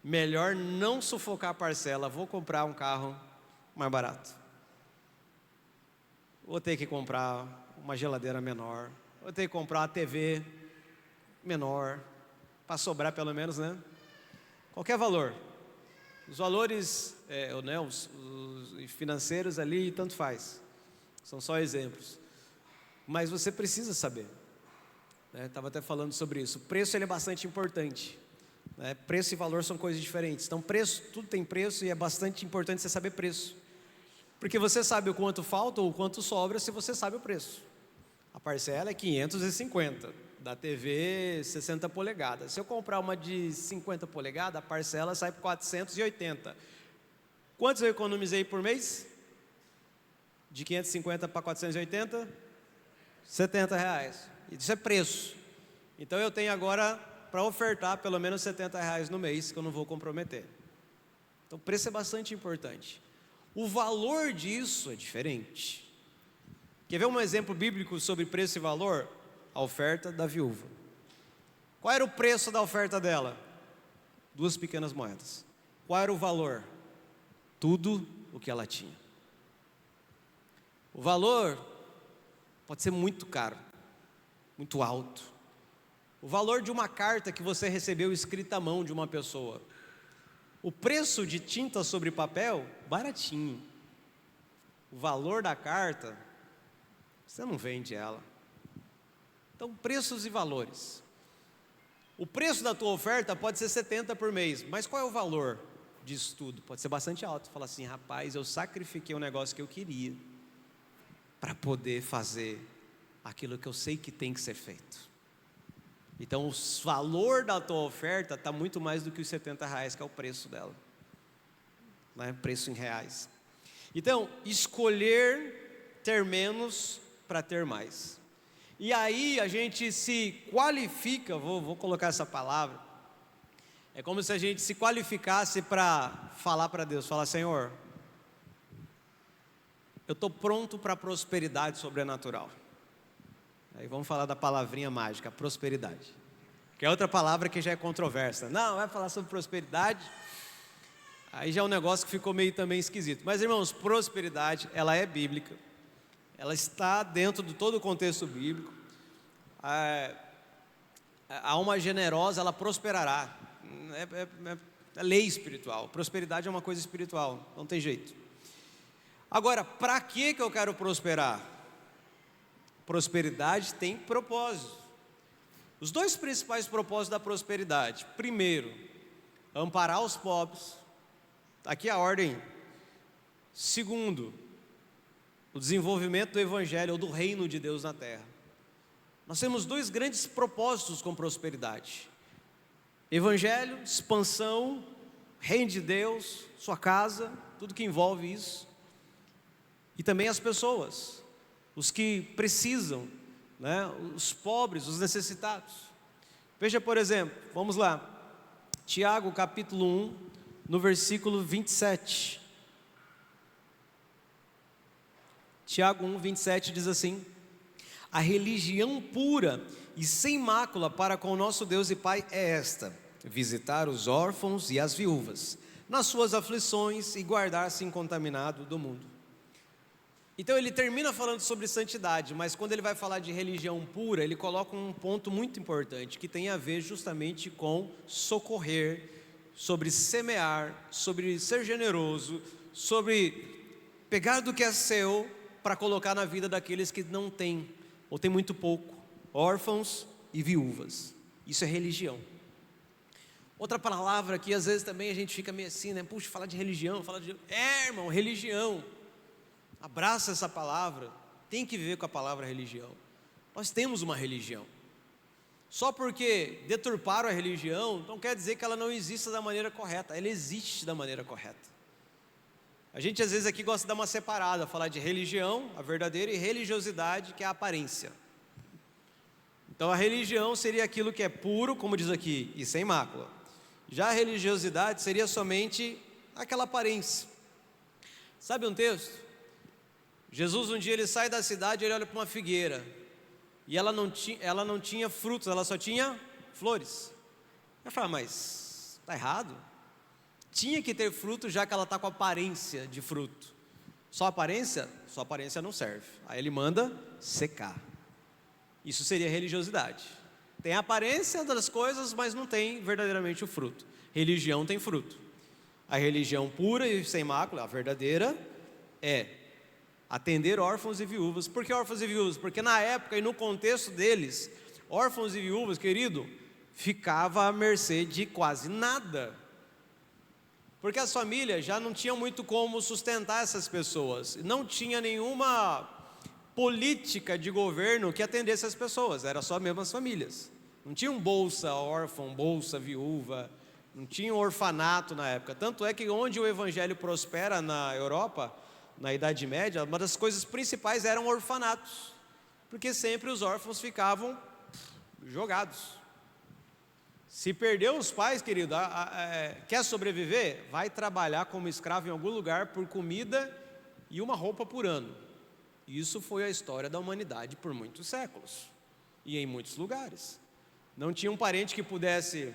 melhor não sufocar a parcela, vou comprar um carro mais barato. Vou ter que comprar uma geladeira menor, vou ter que comprar uma TV menor, para sobrar pelo menos, né? Qualquer valor. Os valores os financeiros ali, tanto faz. São só exemplos. Mas você precisa saber. Estava até falando sobre isso. O preço ele é bastante importante. Preço e valor são coisas diferentes. Então preço, tudo tem preço e é bastante importante você saber preço. Porque você sabe o quanto falta ou o quanto sobra se você sabe o preço. A parcela é 550, da TV 60 polegadas. Se eu comprar uma de 50 polegadas, a parcela sai por 480. Quantos eu economizei por mês? De 550 para 480, R$70. Isso é preço. Então eu tenho agora para ofertar pelo menos R$70 no mês, que eu não vou comprometer. Então o preço é bastante importante. O valor disso é diferente. Quer ver um exemplo bíblico sobre preço e valor? A oferta da viúva. Qual era o preço da oferta dela? 2 pequenas moedas. Qual era o valor? Tudo o que ela tinha. O valor pode ser muito caro, muito alto. O valor de uma carta que você recebeu escrita à mão de uma pessoa. O preço de tinta sobre papel, baratinho. O valor da carta, você não vende ela. Então, preços e valores. O preço da tua oferta pode ser 70 por mês, mas qual é o valor disso tudo? Pode ser bastante alto. Fala assim, rapaz, eu sacrifiquei um negócio que eu queria para poder fazer aquilo que eu sei que tem que ser feito. Então, o valor da tua oferta está muito mais do que os R$70, que é o preço dela. Né? Preço em reais. Então, escolher ter menos para ter mais. E aí a gente se qualifica, vou colocar essa palavra, é como se a gente se qualificasse para falar para Deus, falar, Senhor, eu estou pronto para a prosperidade sobrenatural. Aí vamos falar da palavrinha mágica, prosperidade, que é outra palavra que já é controversa. Não, vai falar sobre prosperidade, aí já é um negócio que ficou meio também esquisito. Mas irmãos, prosperidade, ela é bíblica. Ela está dentro de todo o contexto bíblico. A alma generosa, ela prosperará. É lei espiritual. Prosperidade é uma coisa espiritual, não tem jeito. Agora, para que eu quero prosperar? Prosperidade tem propósito. Os 2 principais propósitos da prosperidade. Primeiro, amparar os pobres. Aqui a ordem. Segundo, o desenvolvimento do evangelho ou do reino de Deus na terra. Nós temos 2 grandes propósitos com prosperidade: evangelho, expansão, reino de Deus, sua casa, tudo que envolve isso, e também as pessoas, os que precisam, né? Os pobres, os necessitados. Veja, por exemplo, vamos lá, Tiago capítulo 1, no versículo 27. Tiago 1, 27 diz assim: a religião pura e sem mácula para com o nosso Deus e Pai é esta: visitar os órfãos e as viúvas nas suas aflições e guardar-se incontaminado do mundo. Então ele termina falando sobre santidade, mas quando ele vai falar de religião pura, ele coloca um ponto muito importante, que tem a ver justamente com socorrer, sobre semear, sobre ser generoso, sobre pegar do que é seu para colocar na vida daqueles que não têm, ou têm muito pouco, órfãos e viúvas. Isso é religião. Outra palavra que às vezes também a gente fica meio assim, né? Puxa, falar de religião, irmão, religião. Abraça essa palavra, tem que ver com a palavra religião. Nós temos uma religião. Só porque deturparam a religião, não quer dizer que ela não exista da maneira correta. Ela existe da maneira correta. A gente às vezes aqui gosta de dar uma separada, falar de religião, a verdadeira, e religiosidade, que é a aparência. Então a religião seria aquilo que é puro, como diz aqui, e sem mácula. Já a religiosidade seria somente aquela aparência. Sabe um texto? Jesus um dia ele sai da cidade, ele olha para uma figueira, e ela não tinha frutos, ela só tinha flores. Ele fala, mas está errado? Tinha que ter fruto, já que ela está com aparência de fruto. Só aparência? Só aparência não serve. Aí ele manda secar. Isso seria religiosidade. Tem a aparência das coisas, mas não tem verdadeiramente o fruto. Religião tem fruto. A religião pura e sem mácula, a verdadeira, é atender órfãos e viúvas. Por que órfãos e viúvas? Porque na época e no contexto deles, órfãos e viúvas, querido, ficava à mercê de quase nada. Porque as famílias já não tinham muito como sustentar essas pessoas. Não tinha nenhuma política de governo que atendesse as pessoas. Era só mesmo as famílias. Não tinha um bolsa órfão, bolsa viúva. Não tinha um orfanato na época. Tanto é que onde o evangelho prospera na Europa, na Idade Média, uma das coisas principais eram orfanatos, porque sempre os órfãos ficavam jogados. Se perdeu os pais, querido, quer sobreviver? Vai trabalhar como escravo em algum lugar por comida e uma roupa por ano. Isso foi a história da humanidade por muitos séculos e em muitos lugares. Não tinha um parente que pudesse...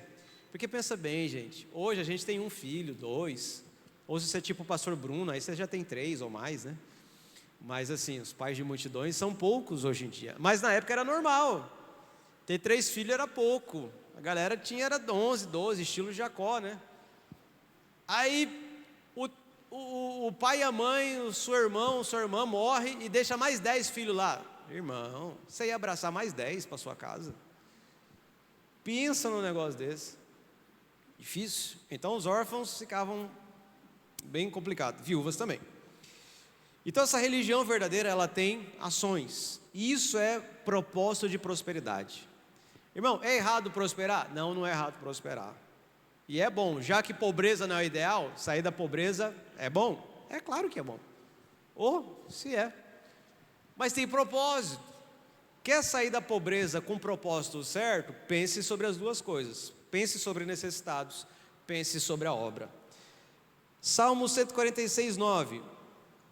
Porque pensa bem, gente, hoje a gente tem um filho, 2, ou se você é tipo o pastor Bruno, aí você já tem 3 ou mais, né? Mas assim, os pais de multidões são poucos hoje em dia. Mas na época era normal, ter 3 filhos era pouco. A galera era 11, 12, estilo Jacó, né? Aí o pai e a mãe, o seu irmão, sua irmã morre e deixa mais 10 filhos lá. Irmão, você ia abraçar mais 10 para sua casa? Pensa num negócio desse. Difícil. Então os órfãos ficavam bem complicados, viúvas também. Então essa religião verdadeira, ela tem ações. E isso é propósito de prosperidade. Irmão, é errado prosperar? Não, não é errado prosperar. E é bom, já que pobreza não é o ideal, sair da pobreza é bom? É claro que é bom. Ou se é. Mas tem propósito. Quer sair da pobreza com o propósito certo? Pense sobre as duas coisas. Pense sobre necessitados, pense sobre a obra. Salmo 146, 9.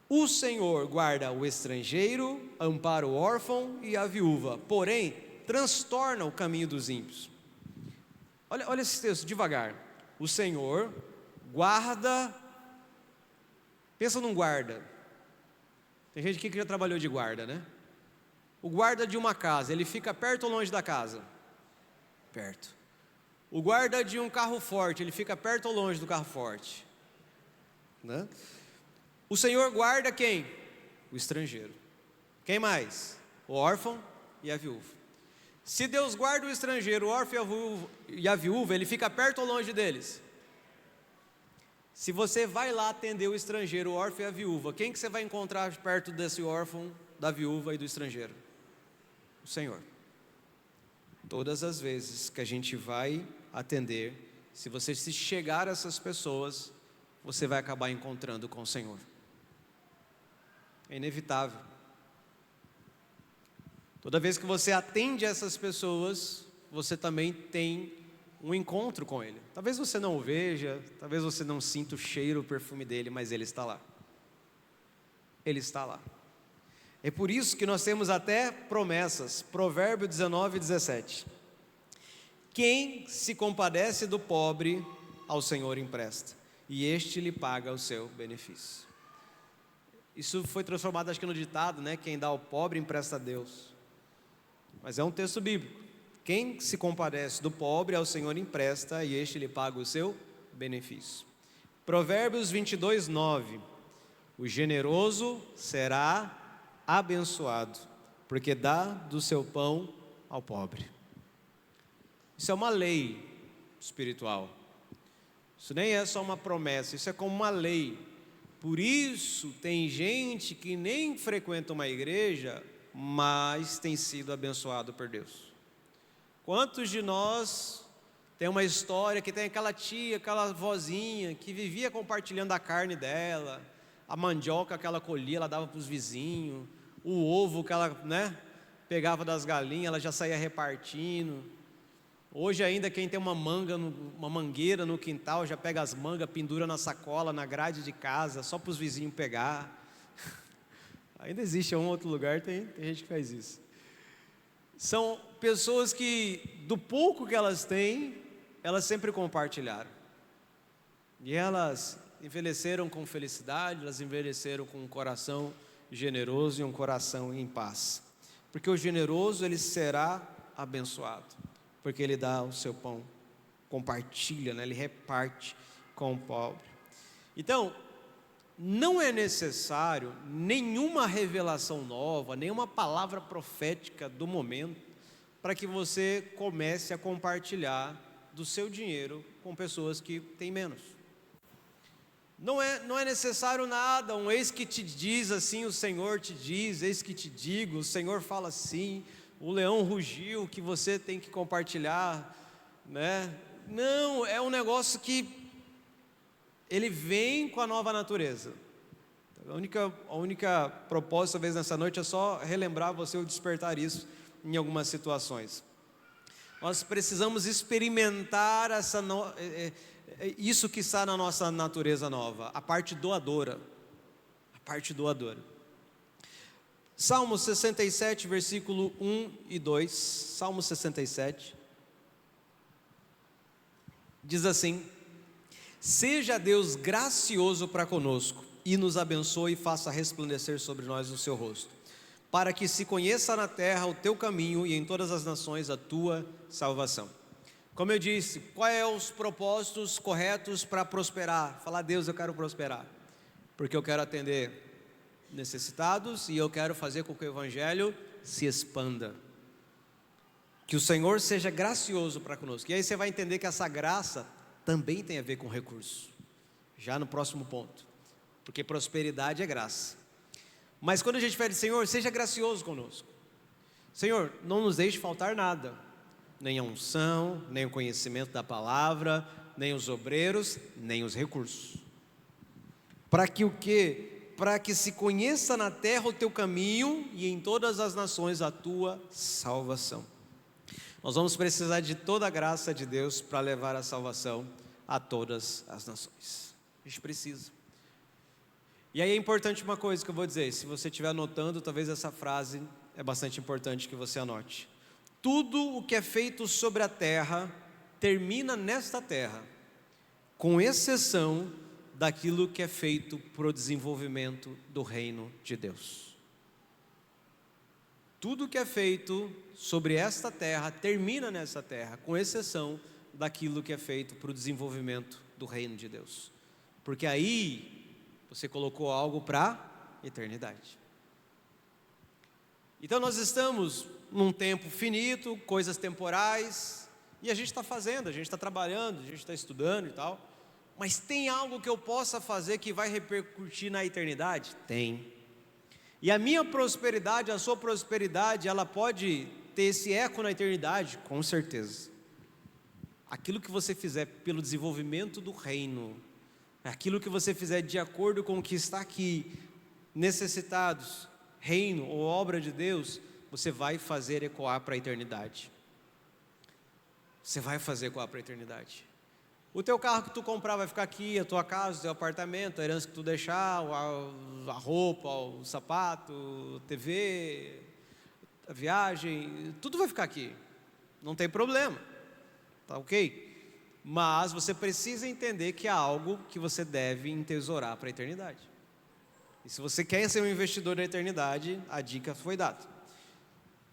O Senhor guarda o estrangeiro, ampara o órfão e a viúva, porém transtorna o caminho dos ímpios. Olha esse texto devagar. O Senhor guarda. Pensa num guarda. Tem gente aqui que já trabalhou de guarda, né? O guarda de uma casa, ele fica perto ou longe da casa? Perto. O guarda de um carro forte, ele fica perto ou longe do carro forte? Né? O Senhor guarda quem? O estrangeiro. Quem mais? O órfão e a viúva. Se Deus guarda o estrangeiro, o órfão e a viúva, ele fica perto ou longe deles? Se você vai lá atender o estrangeiro, o órfão e a viúva, quem que você vai encontrar perto desse órfão, da viúva e do estrangeiro? O Senhor. Todas as vezes que a gente vai atender, se você se chegar a essas pessoas, você vai acabar encontrando com o Senhor. É inevitável. Toda vez que você atende essas pessoas, você também tem um encontro com Ele. Talvez você não o veja, talvez você não sinta o cheiro, o perfume dele, mas Ele está lá. Ele está lá. É por isso que nós temos até promessas. Provérbio 19, 17. Quem se compadece do pobre, ao Senhor empresta, e este lhe paga o seu benefício. Isso foi transformado, acho que no ditado, né? Quem dá ao pobre empresta a Deus. Mas é um texto bíblico. Quem se compadece do pobre, ao Senhor empresta, e este lhe paga o seu benefício. Provérbios 22, 9. O generoso será abençoado, porque dá do seu pão ao pobre. Isso é uma lei espiritual. Isso nem é só uma promessa, isso é como uma lei. Por isso tem gente que nem frequenta uma igreja, mas tem sido abençoado por Deus. Quantos de nós tem uma história que tem aquela tia, aquela vozinha que vivia compartilhando a carne dela, a mandioca que ela colhia, ela dava para os vizinhos, o ovo que ela, pegava das galinhas, ela já saía repartindo. Hoje ainda quem tem uma mangueira no quintal, já pega as mangas, pendura na sacola, na grade de casa, só para os vizinhos pegar. Ainda existe em um outro lugar, tem gente que faz isso. São pessoas que, do pouco que elas têm, elas sempre compartilharam. E elas envelheceram com felicidade, elas envelheceram com um coração generoso e um coração em paz. Porque o generoso, ele será abençoado, porque ele dá o seu pão, compartilha, ele reparte com o pobre. Então, não é necessário nenhuma revelação nova, nenhuma palavra profética do momento, para que você comece a compartilhar do seu dinheiro com pessoas que têm menos. Não é necessário nada, um eis que te diz assim, o Senhor te diz, eis que te digo, o Senhor fala assim, o leão rugiu, que você tem que compartilhar, Não, é um negócio que ele vem com a nova natureza. A única propósito, talvez, nessa noite é só relembrar você ou despertar isso em algumas situações. Nós precisamos experimentar isso que está na nossa natureza nova, a parte doadora. A parte doadora. Salmo 67, versículo 1 e 2. Salmo 67. Diz assim: seja Deus gracioso para conosco, e nos abençoe e faça resplandecer sobre nós o seu rosto, para que se conheça na terra o teu caminho e em todas as nações a tua salvação. Como eu disse, quais são os propósitos corretos para prosperar? Falar: Deus, eu quero prosperar, porque eu quero atender necessitados e eu quero fazer com que o evangelho se expanda. Que o Senhor seja gracioso para conosco. E aí você vai entender que essa graça também tem a ver com recurso, já no próximo ponto, porque prosperidade é graça. Mas quando a gente pede: Senhor, seja gracioso conosco, Senhor, não nos deixe faltar nada, nem a unção, nem o conhecimento da palavra, nem os obreiros, nem os recursos. Para que o quê? Para que se conheça na terra o teu caminho e em todas as nações a tua salvação. Nós vamos precisar de toda a graça de Deus para levar a salvação a todas as nações. A gente precisa. E aí é importante uma coisa que eu vou dizer, se você estiver anotando, talvez essa frase é bastante importante que você anote. Tudo o que é feito sobre a terra, termina nesta terra, com exceção daquilo que é feito para o desenvolvimento do reino de Deus. Tudo que é feito sobre esta terra, termina nessa terra, com exceção daquilo que é feito para o desenvolvimento do reino de Deus. Porque aí você colocou algo para a eternidade. Então nós estamos num tempo finito, coisas temporais, e a gente está fazendo, a gente está trabalhando, a gente está estudando e tal, mas tem algo que eu possa fazer que vai repercutir na eternidade? Tem. E a minha prosperidade, a sua prosperidade, ela pode ter esse eco na eternidade? Com certeza. Aquilo que você fizer pelo desenvolvimento do reino, aquilo que você fizer de acordo com o que está aqui, necessitados, reino ou obra de Deus, você vai fazer ecoar para a eternidade. Você vai fazer ecoar para a eternidade. O teu carro que tu comprar vai ficar aqui, a tua casa, o teu apartamento, a herança que tu deixar, a roupa, o sapato, a TV, a viagem, tudo vai ficar aqui, não tem problema, tá ok? Mas você precisa entender que há algo que você deve entesourar para a eternidade. E se você quer ser um investidor da eternidade, a dica foi dada.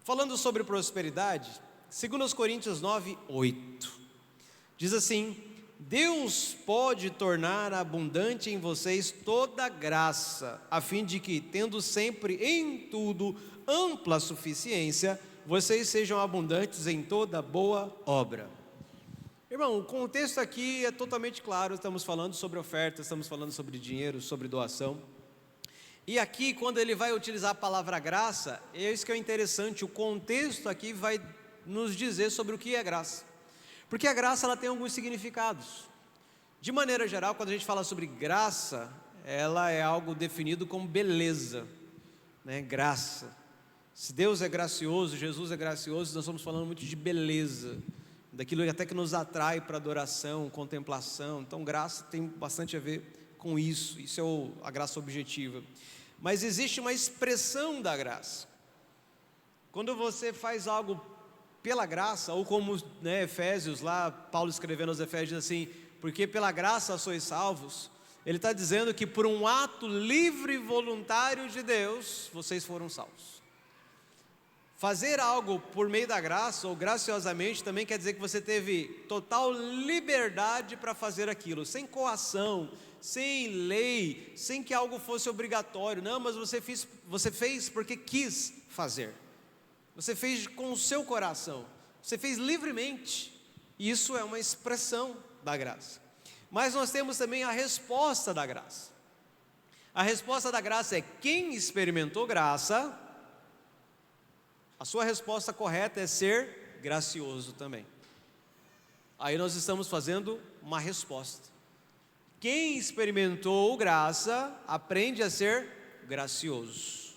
Falando sobre prosperidade, 2 Coríntios 9, 8, diz assim: Deus pode tornar abundante em vocês toda graça, a fim de que, tendo sempre em tudo ampla suficiência, vocês sejam abundantes em toda boa obra. Irmão, o contexto aqui é totalmente claro, estamos falando sobre oferta, estamos falando sobre dinheiro, sobre doação. E aqui, quando ele vai utilizar a palavra graça, é isso que é interessante, o contexto aqui vai nos dizer sobre o que é graça. Porque a graça, ela tem alguns significados. De maneira geral, quando a gente fala sobre graça, ela é algo definido como beleza, né? Graça. Se Deus é gracioso, Jesus é gracioso, nós estamos falando muito de beleza, daquilo até que nos atrai para adoração, contemplação. Então graça tem bastante a ver com isso, isso é a graça objetiva. Mas existe uma expressão da graça. Quando você faz algo pela graça, ou como, né, Efésios, lá Paulo escrevendo aos Efésios diz assim: porque pela graça sois salvos. Ele está dizendo que por um ato livre e voluntário de Deus, vocês foram salvos. Fazer algo por meio da graça, ou graciosamente, também quer dizer que você teve total liberdade para fazer aquilo, sem coação, sem lei, sem que algo fosse obrigatório. Não, mas você fez porque quis fazer. Você fez com o seu coração, você fez livremente. Isso é uma expressão da graça. Mas nós temos também a resposta da graça. A resposta da graça é: quem experimentou graça, a sua resposta correta é ser gracioso também. Aí nós estamos fazendo uma resposta. Quem experimentou graça, aprende a ser gracioso.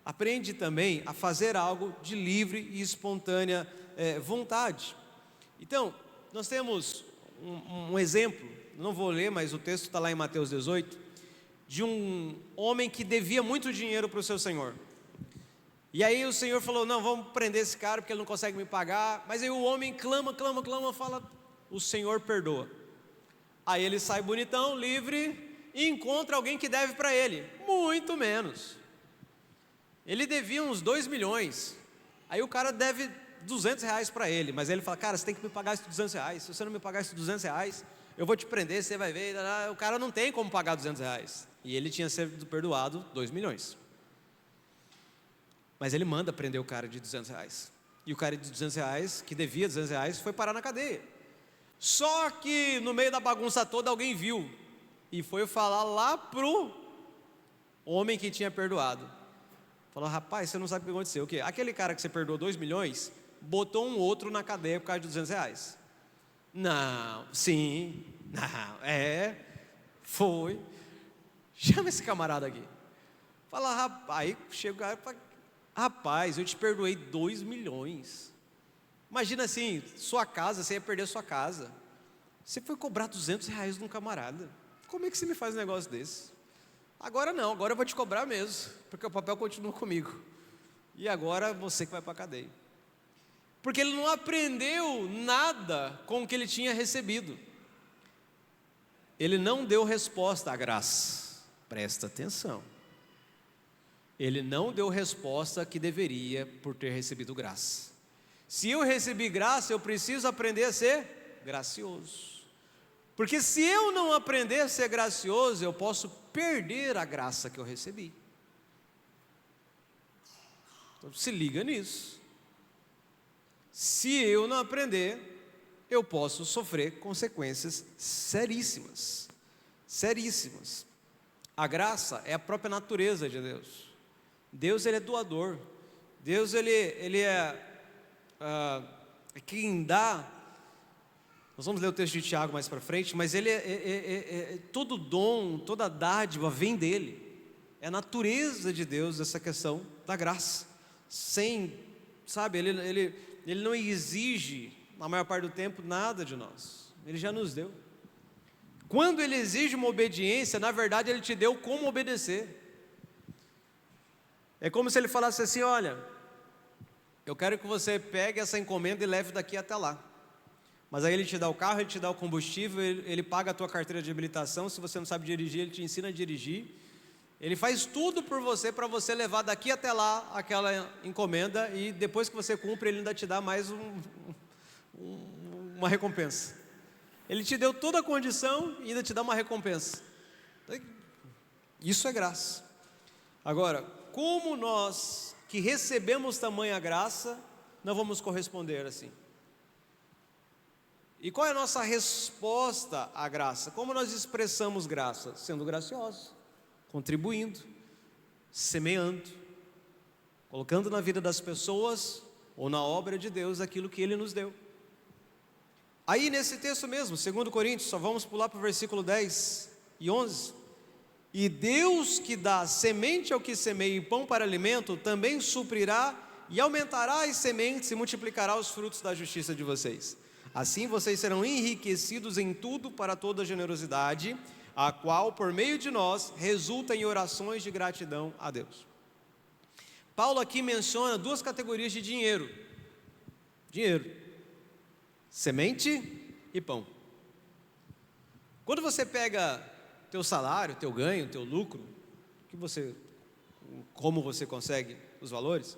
Aprende também a fazer algo de livre e espontânea vontade. Então, nós temos um exemplo, não vou ler, mas o texto está lá em Mateus 18, de um homem que devia muito dinheiro para o seu senhor. E aí o senhor falou, não, vamos prender esse cara porque ele não consegue me pagar. Mas aí o homem clama, fala, o senhor perdoa. Aí ele sai bonitão, livre, e encontra alguém que deve para ele, muito menos. Ele devia uns 2 milhões, aí o cara deve R$200 para ele, mas ele fala, cara, você tem que me pagar esses R$200, se você não me pagar esses R$200, eu vou te prender, você vai ver, o cara não tem como pagar R$200, e ele tinha sido perdoado 2 milhões, mas ele manda prender o cara de R$200, e o cara de R$200, que devia R$200, foi parar na cadeia. Só que no meio da bagunça toda alguém viu, e foi falar lá pro homem que tinha perdoado. Falou, rapaz, você não sabe o que aconteceu. O quê? Aquele cara que você perdoou 2 milhões, botou um outro na cadeia por causa de R$200. Não, sim, não, foi. Chama esse camarada aqui. Fala, rapaz, aí chega o cara e fala, rapaz, eu te perdoei 2 milhões. Imagina assim, sua casa, você ia perder sua casa. Você foi cobrar R$200 de um camarada. Como é que você me faz um negócio desse? Agora não, agora eu vou te cobrar mesmo, porque o papel continua comigo. E agora você que vai para a cadeia. Porque ele não aprendeu nada com o que ele tinha recebido. Ele não deu resposta à graça. Presta atenção. Ele não deu resposta que deveria por ter recebido graça. Se eu recebi graça, eu preciso aprender a ser gracioso. Porque se eu não aprender a ser gracioso, eu posso perder a graça que eu recebi. Então se liga nisso. Se eu não aprender, eu posso sofrer consequências seríssimas. Seríssimas. A graça é a própria natureza de Deus. Deus, ele é doador. Deus, ele é quem dá. Nós vamos ler o texto de Tiago mais para frente, mas ele todo dom, toda dádiva vem dele. É a natureza de Deus essa questão da graça. Ele não exige, na maior parte do tempo, nada de nós. Ele já nos deu. Quando ele exige uma obediência, na verdade ele te deu como obedecer. É como se ele falasse assim, olha, eu quero que você pegue essa encomenda e leve daqui até lá. Mas aí ele te dá o carro, ele te dá o combustível, ele paga a tua carteira de habilitação. Se você não sabe dirigir, ele te ensina a dirigir. Ele faz tudo por você, para você levar daqui até lá aquela encomenda. E depois que você cumpre, ele ainda te dá mais uma recompensa. Ele te deu toda a condição e ainda te dá uma recompensa. Isso é graça. Agora, como nós que recebemos tamanha graça, não vamos corresponder assim? E qual é a nossa resposta à graça? Como nós expressamos graça? Sendo graciosos, contribuindo, semeando, colocando na vida das pessoas ou na obra de Deus aquilo que Ele nos deu. Aí nesse texto mesmo, 2 Coríntios, só vamos pular para o versículo 10 e 11. E Deus que dá semente ao que semeia e pão para alimento, também suprirá e aumentará as sementes e multiplicará os frutos da justiça de vocês. Assim vocês serão enriquecidos em tudo para toda generosidade, a qual, por meio de nós, resulta em orações de gratidão a Deus. Paulo aqui menciona 2 categorias de dinheiro. Dinheiro, semente e pão. Quando você pega teu salário, teu ganho, teu lucro, como você consegue os valores,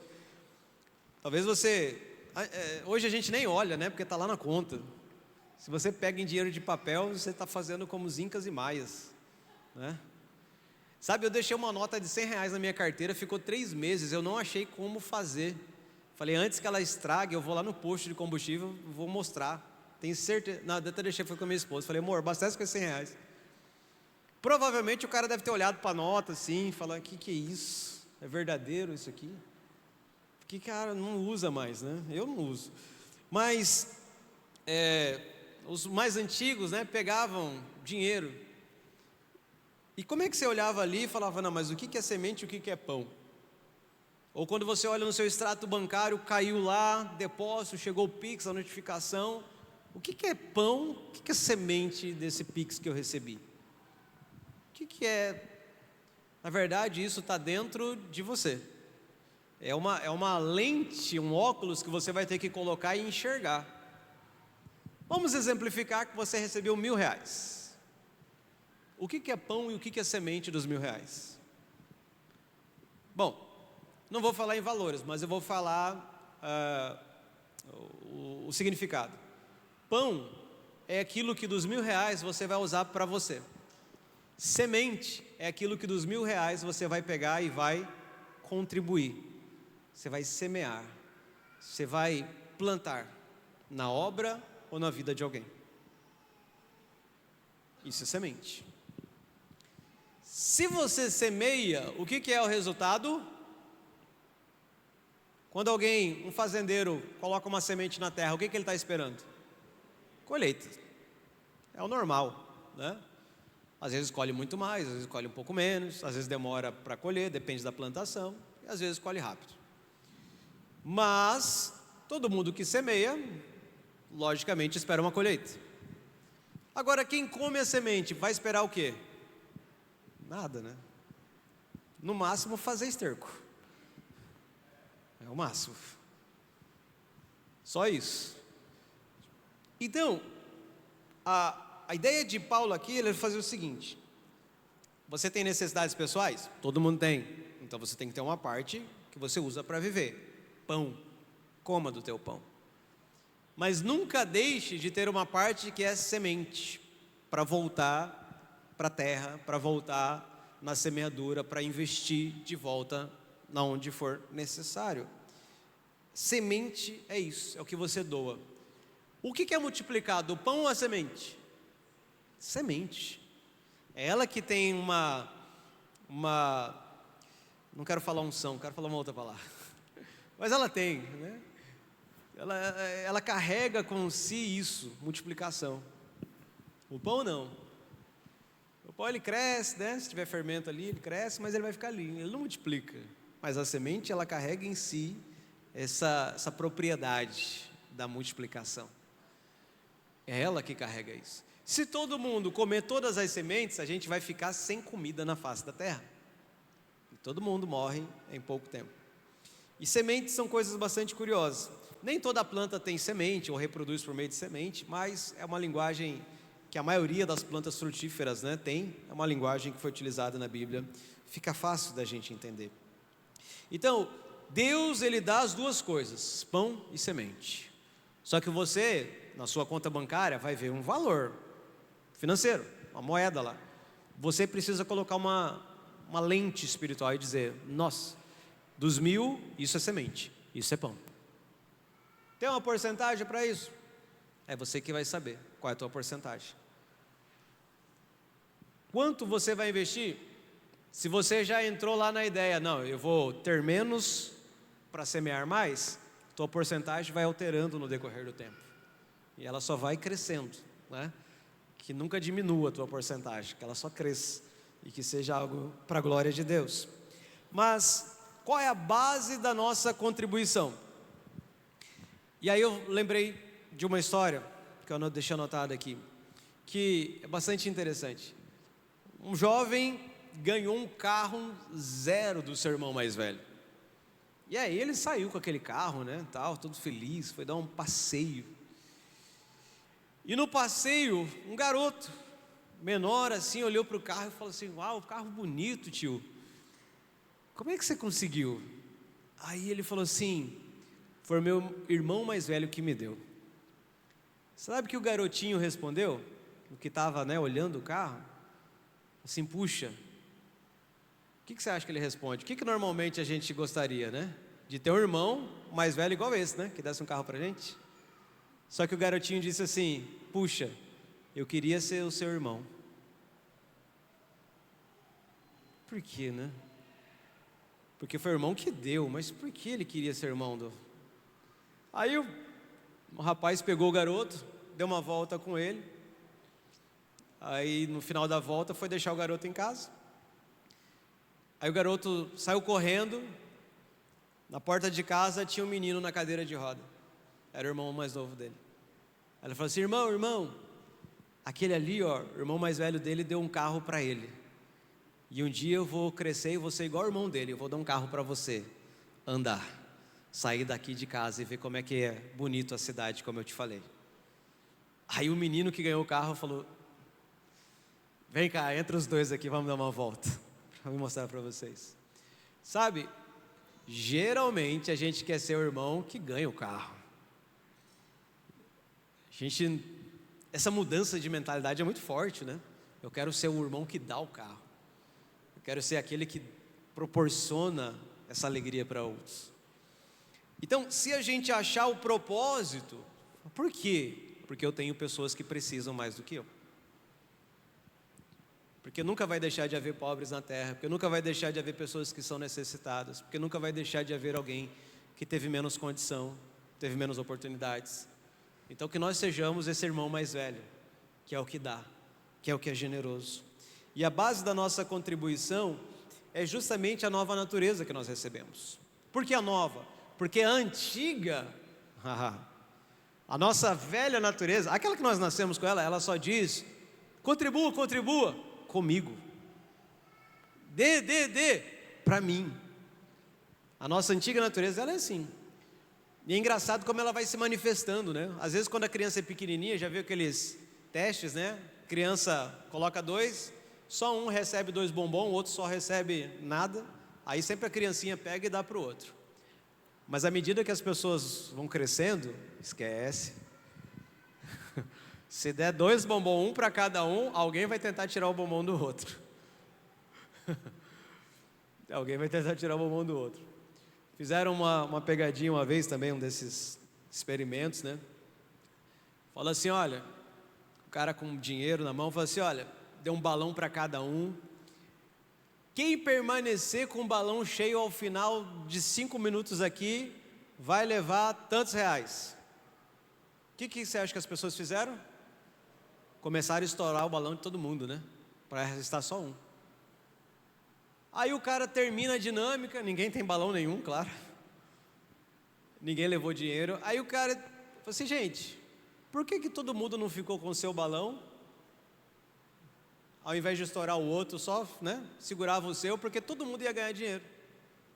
talvez você... Hoje a gente nem olha, né? Porque está lá na conta. Se você pega em dinheiro de papel, você está fazendo como os incas e maias, né? Sabe, eu deixei uma nota de R$100 na minha carteira, ficou 3 meses, eu não achei como fazer. Falei, antes que ela estrague, eu vou lá no posto de combustível, vou mostrar. Tenho certeza, não, até deixei, foi com a minha esposa. Falei, amor, abastece com esses R$100. Provavelmente o cara deve ter olhado para a nota assim, falando, o que é isso? É verdadeiro isso aqui? Que cara não usa mais, né? Eu não uso. Mas os mais antigos, né, pegavam dinheiro E como é que você olhava ali e falava, não, mas o que é semente e o que é pão? Ou quando você olha no seu extrato bancário, caiu lá, depósito, chegou o Pix, a notificação, o que é pão, o que é semente desse Pix que eu recebi? O que é? Na verdade, isso está dentro de você. É uma lente, um óculos que você vai ter que colocar e enxergar. Vamos exemplificar que você recebeu R$1.000. O que é pão e o que é semente dos R$1.000? Bom, não vou falar em valores, mas eu vou falar o significado. Pão é aquilo que dos R$1.000 você vai usar para você. Semente é aquilo que dos R$1.000 você vai pegar e vai contribuir. Você vai semear. Você vai plantar na obra ou na vida de alguém. Isso é semente. Se você semeia, o que é o resultado? Quando alguém, um fazendeiro, coloca uma semente na terra, o que ele está esperando? Colheita. É o normal, né? Às vezes colhe muito mais, às vezes colhe um pouco menos, às vezes demora para colher, depende da plantação, e às vezes colhe rápido. Mas todo mundo que semeia, logicamente espera uma colheita. Agora, quem come a semente vai esperar o quê? Nada, né? No máximo fazer esterco. É o máximo. Só isso. Então, a ideia de Paulo aqui, ele fazer o seguinte: você tem necessidades pessoais? Todo mundo tem. Então você tem que ter uma parte que você usa para viver. Pão. Coma do teu pão. Mas nunca deixe de ter uma parte que é semente, para voltar para a terra, para voltar na semeadura, para investir de volta na onde for necessário. Semente é isso, é o que você doa. O que é multiplicado, o pão ou a semente? Semente. É ela que tem uma não quero falar unção, quero falar uma outra palavra. Mas ela tem, né? Ela carrega com si isso, multiplicação. O pão não. O pão ele cresce, né? Se tiver fermento ali, ele cresce, mas ele vai ficar ali, ele não multiplica. Mas a semente, ela carrega em si essa propriedade da multiplicação. É ela que carrega isso. Se todo mundo comer todas as sementes, a gente vai ficar sem comida na face da terra. E todo mundo morre em pouco tempo. E sementes são coisas bastante curiosas. Nem toda planta tem semente ou reproduz por meio de semente, mas é uma linguagem que a maioria das plantas frutíferas, né, tem. É uma linguagem que foi utilizada na Bíblia. Fica fácil da gente entender. Então, Deus, ele dá as duas coisas, pão e semente. Só que você, na sua conta bancária, vai ver um valor financeiro, uma moeda lá. Você precisa colocar uma lente espiritual e dizer: nossa, dos 1.000, isso é semente, isso é pão. Tem uma porcentagem para isso? É você que vai saber qual é a tua porcentagem. Quanto você vai investir? Se você já entrou lá na ideia, não, eu vou ter menos para semear mais, tua porcentagem vai alterando no decorrer do tempo. E ela só vai crescendo, né? Que nunca diminua a tua porcentagem, que ela só cresça e que seja algo para a glória de Deus. Mas qual é a base da nossa contribuição? E aí eu lembrei de uma história que eu deixei anotada aqui, que é bastante interessante. Um jovem ganhou um carro zero do seu irmão mais velho. E aí ele saiu com aquele carro, né, tal, todo feliz, foi dar um passeio. E no passeio, um garoto menor assim olhou para o carro e falou assim: uau, carro bonito, tio. Como é que você conseguiu? Aí ele falou assim: foi meu irmão mais velho que me deu. Sabe o que o garotinho respondeu? O que estava, né, olhando o carro? Assim, puxa, o que você acha que ele responde? O que normalmente a gente gostaria, né? De ter um irmão mais velho igual esse, né? Que desse um carro pra gente. Só que o garotinho disse assim: puxa, eu queria ser o seu irmão. Por quê, né? Porque foi o irmão que deu, mas por que ele queria ser irmão do... Aí o rapaz pegou o garoto, deu uma volta com ele. Aí no final da volta foi deixar o garoto em casa. Aí o garoto saiu correndo. Na porta de casa tinha um menino na cadeira de roda. Era o irmão mais novo dele. Aí ele falou assim: irmão, aquele ali, ó, o irmão mais velho dele deu um carro para ele. E um dia eu vou crescer e vou ser igual ao irmão dele. Eu vou dar um carro para você andar, sair daqui de casa e ver como é que é bonito a cidade, como eu te falei. Aí o menino que ganhou o carro falou: vem cá, entre os dois aqui, vamos dar uma volta. Vou mostrar para vocês. Sabe, geralmente a gente quer ser o irmão que ganha o carro. Essa mudança de mentalidade é muito forte, né? Eu quero ser o irmão que dá o carro. Eu quero ser aquele que proporciona essa alegria para outros. Então, se a gente achar o propósito, por quê? Porque eu tenho pessoas que precisam mais do que eu. Porque nunca vai deixar de haver pobres na terra, porque nunca vai deixar de haver pessoas que são necessitadas, porque nunca vai deixar de haver alguém que teve menos condição, teve menos oportunidades. Então que nós sejamos esse irmão mais velho, que é o que dá, que é o que é generoso. E a base da nossa contribuição é justamente a nova natureza que nós recebemos. Por que a nova? Porque a antiga, a nossa velha natureza, aquela que nós nascemos com ela só diz: contribua comigo, dê, para mim. A nossa antiga natureza, ela é assim. E é engraçado como ela vai se manifestando, né? Às vezes quando a criança é pequenininha, já viu aqueles testes, né? Criança coloca 2, só um recebe 2 bombons, o outro só recebe nada. Aí sempre a criancinha pega e dá para o outro. Mas à medida que as pessoas vão crescendo, esquece. Se der 2 bombons, um para cada um, alguém vai tentar tirar o bombom do outro. Alguém vai tentar tirar o bombom do outro. Fizeram uma pegadinha uma vez também, um desses experimentos, né? Fala assim: olha, o cara com dinheiro na mão fala assim: olha, deu um balão para cada um. Quem permanecer com o balão cheio ao final de 5 minutos aqui, vai levar tantos reais. O que você acha que as pessoas fizeram? Começaram a estourar o balão de todo mundo, né? Para resistar só um. Aí o cara termina a dinâmica, ninguém tem balão nenhum, claro. Ninguém levou dinheiro. Aí o cara falou assim: gente, por que todo mundo não ficou com o seu balão? Ao invés de estourar o outro, só, né, segurava o seu, porque todo mundo ia ganhar dinheiro.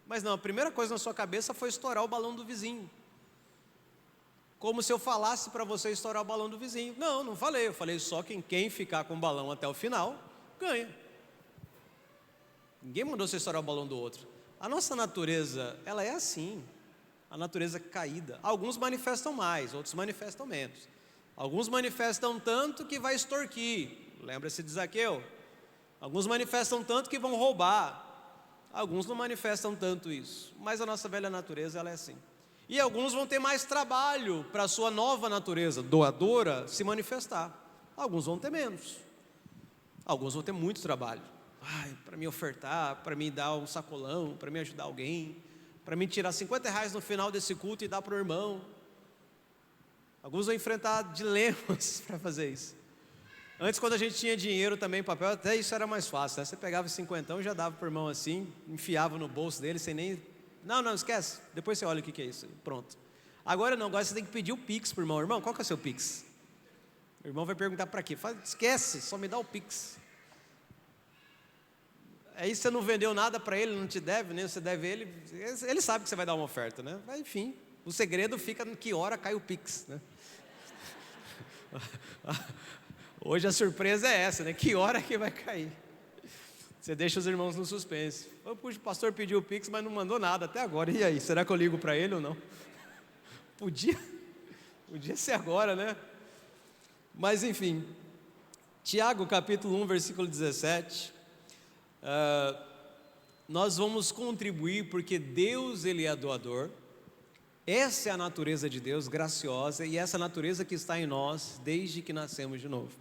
Mas não, a primeira coisa na sua cabeça foi estourar o balão do vizinho. Como se eu falasse para você estourar o balão do vizinho. Não falei, eu falei só que quem ficar com o balão até o final, ganha. Ninguém mandou você estourar o balão do outro. A nossa natureza, ela é assim, a natureza caída. Alguns manifestam mais, outros manifestam menos. Alguns manifestam tanto que vai extorquir, lembra-se de Zaqueu? Alguns manifestam tanto que vão roubar. Alguns não manifestam tanto isso, mas a nossa velha natureza, ela é assim. E alguns vão ter mais trabalho para a sua nova natureza doadora se manifestar. Alguns vão ter menos. Alguns vão ter muito trabalho. Para me ofertar, para me dar um sacolão, para me ajudar alguém, para me tirar R$50 no final desse culto e dar para o irmão. Alguns vão enfrentar dilemas para fazer isso. Antes, quando a gente tinha dinheiro também, papel, até isso era mais fácil, né? Você pegava 50 e já dava para o irmão assim, enfiava no bolso dele sem nem... Não, esquece, depois você olha o que é isso, pronto. Agora não, agora você tem que pedir o Pix para o irmão. Irmão, qual que é o seu Pix? O irmão vai perguntar para quê? Fala, esquece, só me dá o Pix. Aí você não vendeu nada para ele, não te deve, nem você deve ele sabe que você vai dar uma oferta, né? Mas enfim, o segredo fica em que hora cai o Pix, né? Hoje a surpresa é essa, né? Que hora que vai cair? Você deixa os irmãos no suspense. Puxa, o pastor pediu o Pix, mas não mandou nada até agora. E aí, será que eu ligo para ele ou não? Podia ser agora, né? Mas enfim, Tiago capítulo 1, versículo 17. Nós vamos contribuir porque Deus, Ele é doador. Essa é a natureza de Deus, graciosa, e essa natureza que está em nós desde que nascemos de novo.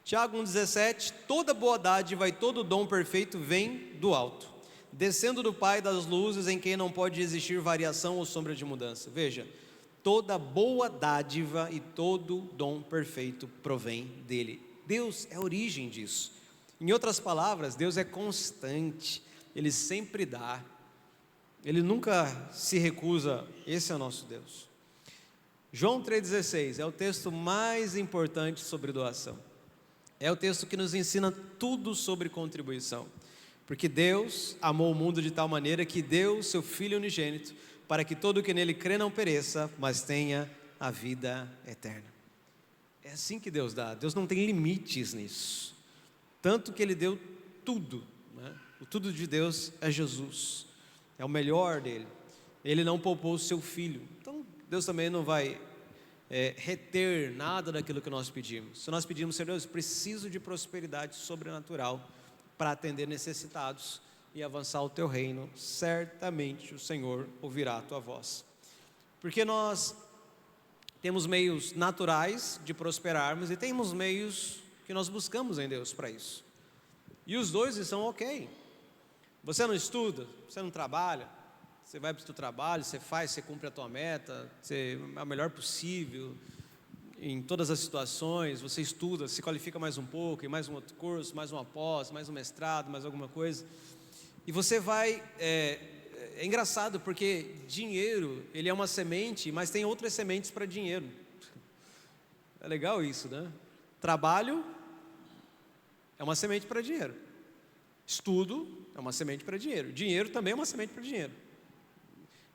Tiago 1,17: toda boa dádiva e todo dom perfeito vem do alto, descendo do Pai das luzes, em quem não pode existir variação ou sombra de mudança. Veja, toda boa dádiva e todo dom perfeito provém dele. Deus é a origem disso. Em outras palavras, Deus é constante, Ele sempre dá, Ele nunca se recusa, esse é o nosso Deus. João 3,16 é o texto mais importante sobre doação. É o texto que nos ensina tudo sobre contribuição. Porque Deus amou o mundo de tal maneira que deu seu Filho unigênito, para que todo o que nele crê não pereça, mas tenha a vida eterna. É assim que Deus dá. Deus não tem limites nisso. Tanto que Ele deu tudo, né? O tudo de Deus é Jesus. É o melhor dele. Ele não poupou o seu Filho. Então Deus também não vai reter nada daquilo que nós pedimos. Se nós pedimos, Senhor Deus, preciso de prosperidade sobrenatural para atender necessitados e avançar o teu reino, certamente o Senhor ouvirá a tua voz. Porque nós temos meios naturais de prosperarmos e temos meios que nós buscamos em Deus para isso. E os dois são ok. Você não estuda, você não trabalha, você vai para o seu trabalho, você faz, você cumpre a tua meta, você é o melhor possível em todas as situações, você estuda, se qualifica mais um pouco, e mais um outro curso, mais uma pós, mais um mestrado, mais alguma coisa, e você vai, é engraçado porque dinheiro, ele é uma semente, mas tem outras sementes para dinheiro, é legal isso, né? Trabalho é uma semente para dinheiro, estudo é uma semente para dinheiro, dinheiro também é uma semente para dinheiro.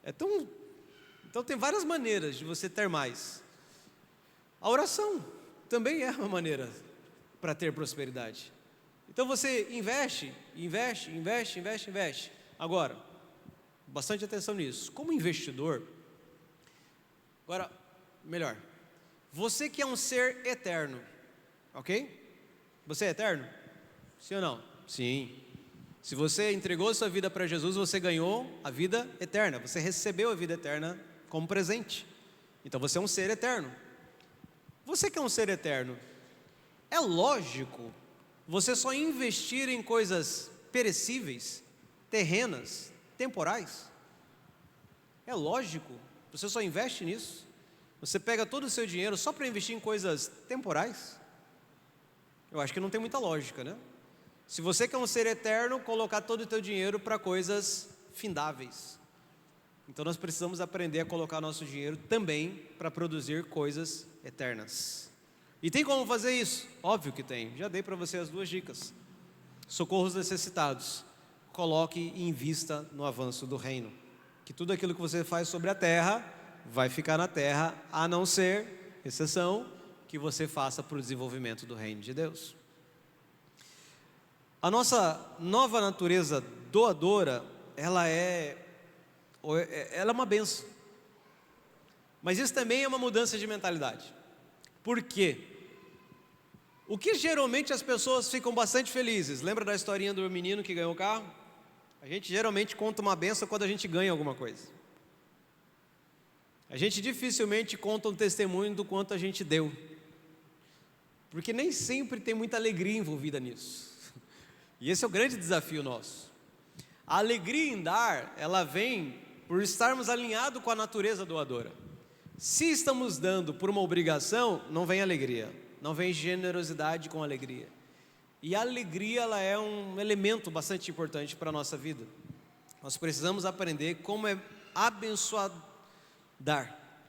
Então tem várias maneiras de você ter mais. A oração também é uma maneira para ter prosperidade. Então você investe. Agora, bastante atenção nisso. Como investidor, agora, melhor, você que é um ser eterno, ok? Você é eterno? Sim ou não? Sim. Se você entregou sua vida para Jesus, você ganhou a vida eterna. Você recebeu a vida eterna como presente. Então você é um ser eterno. Você que é um ser eterno, é lógico você só investir em coisas perecíveis, terrenas, temporais? É lógico, você só investe nisso? Você pega todo o seu dinheiro só para investir em coisas temporais? Eu acho que não tem muita lógica, né? Se você quer um ser eterno, colocar todo o teu dinheiro para coisas findáveis. Então nós precisamos aprender a colocar nosso dinheiro também para produzir coisas eternas. E tem como fazer isso? Óbvio que tem. Já dei para você as 2 dicas. Socorro os necessitados. Coloque e invista no avanço do reino. Que tudo aquilo que você faz sobre a terra vai ficar na terra, a não ser, exceção, que você faça para o desenvolvimento do reino de Deus. A nossa nova natureza doadora, ela é uma bênção. Mas isso também é uma mudança de mentalidade. Por quê? O que geralmente as pessoas ficam bastante felizes? Lembra da historinha do menino que ganhou o carro? A gente geralmente conta uma bênção quando a gente ganha alguma coisa. A gente dificilmente conta um testemunho do quanto a gente deu. Porque nem sempre tem muita alegria envolvida nisso. E esse é o grande desafio nosso. A alegria em dar, ela vem por estarmos alinhados com a natureza doadora. Se estamos dando por uma obrigação, não vem alegria, não vem generosidade com alegria. E a alegria, ela é um elemento bastante importante para a nossa vida. Nós precisamos aprender como é abençoado dar.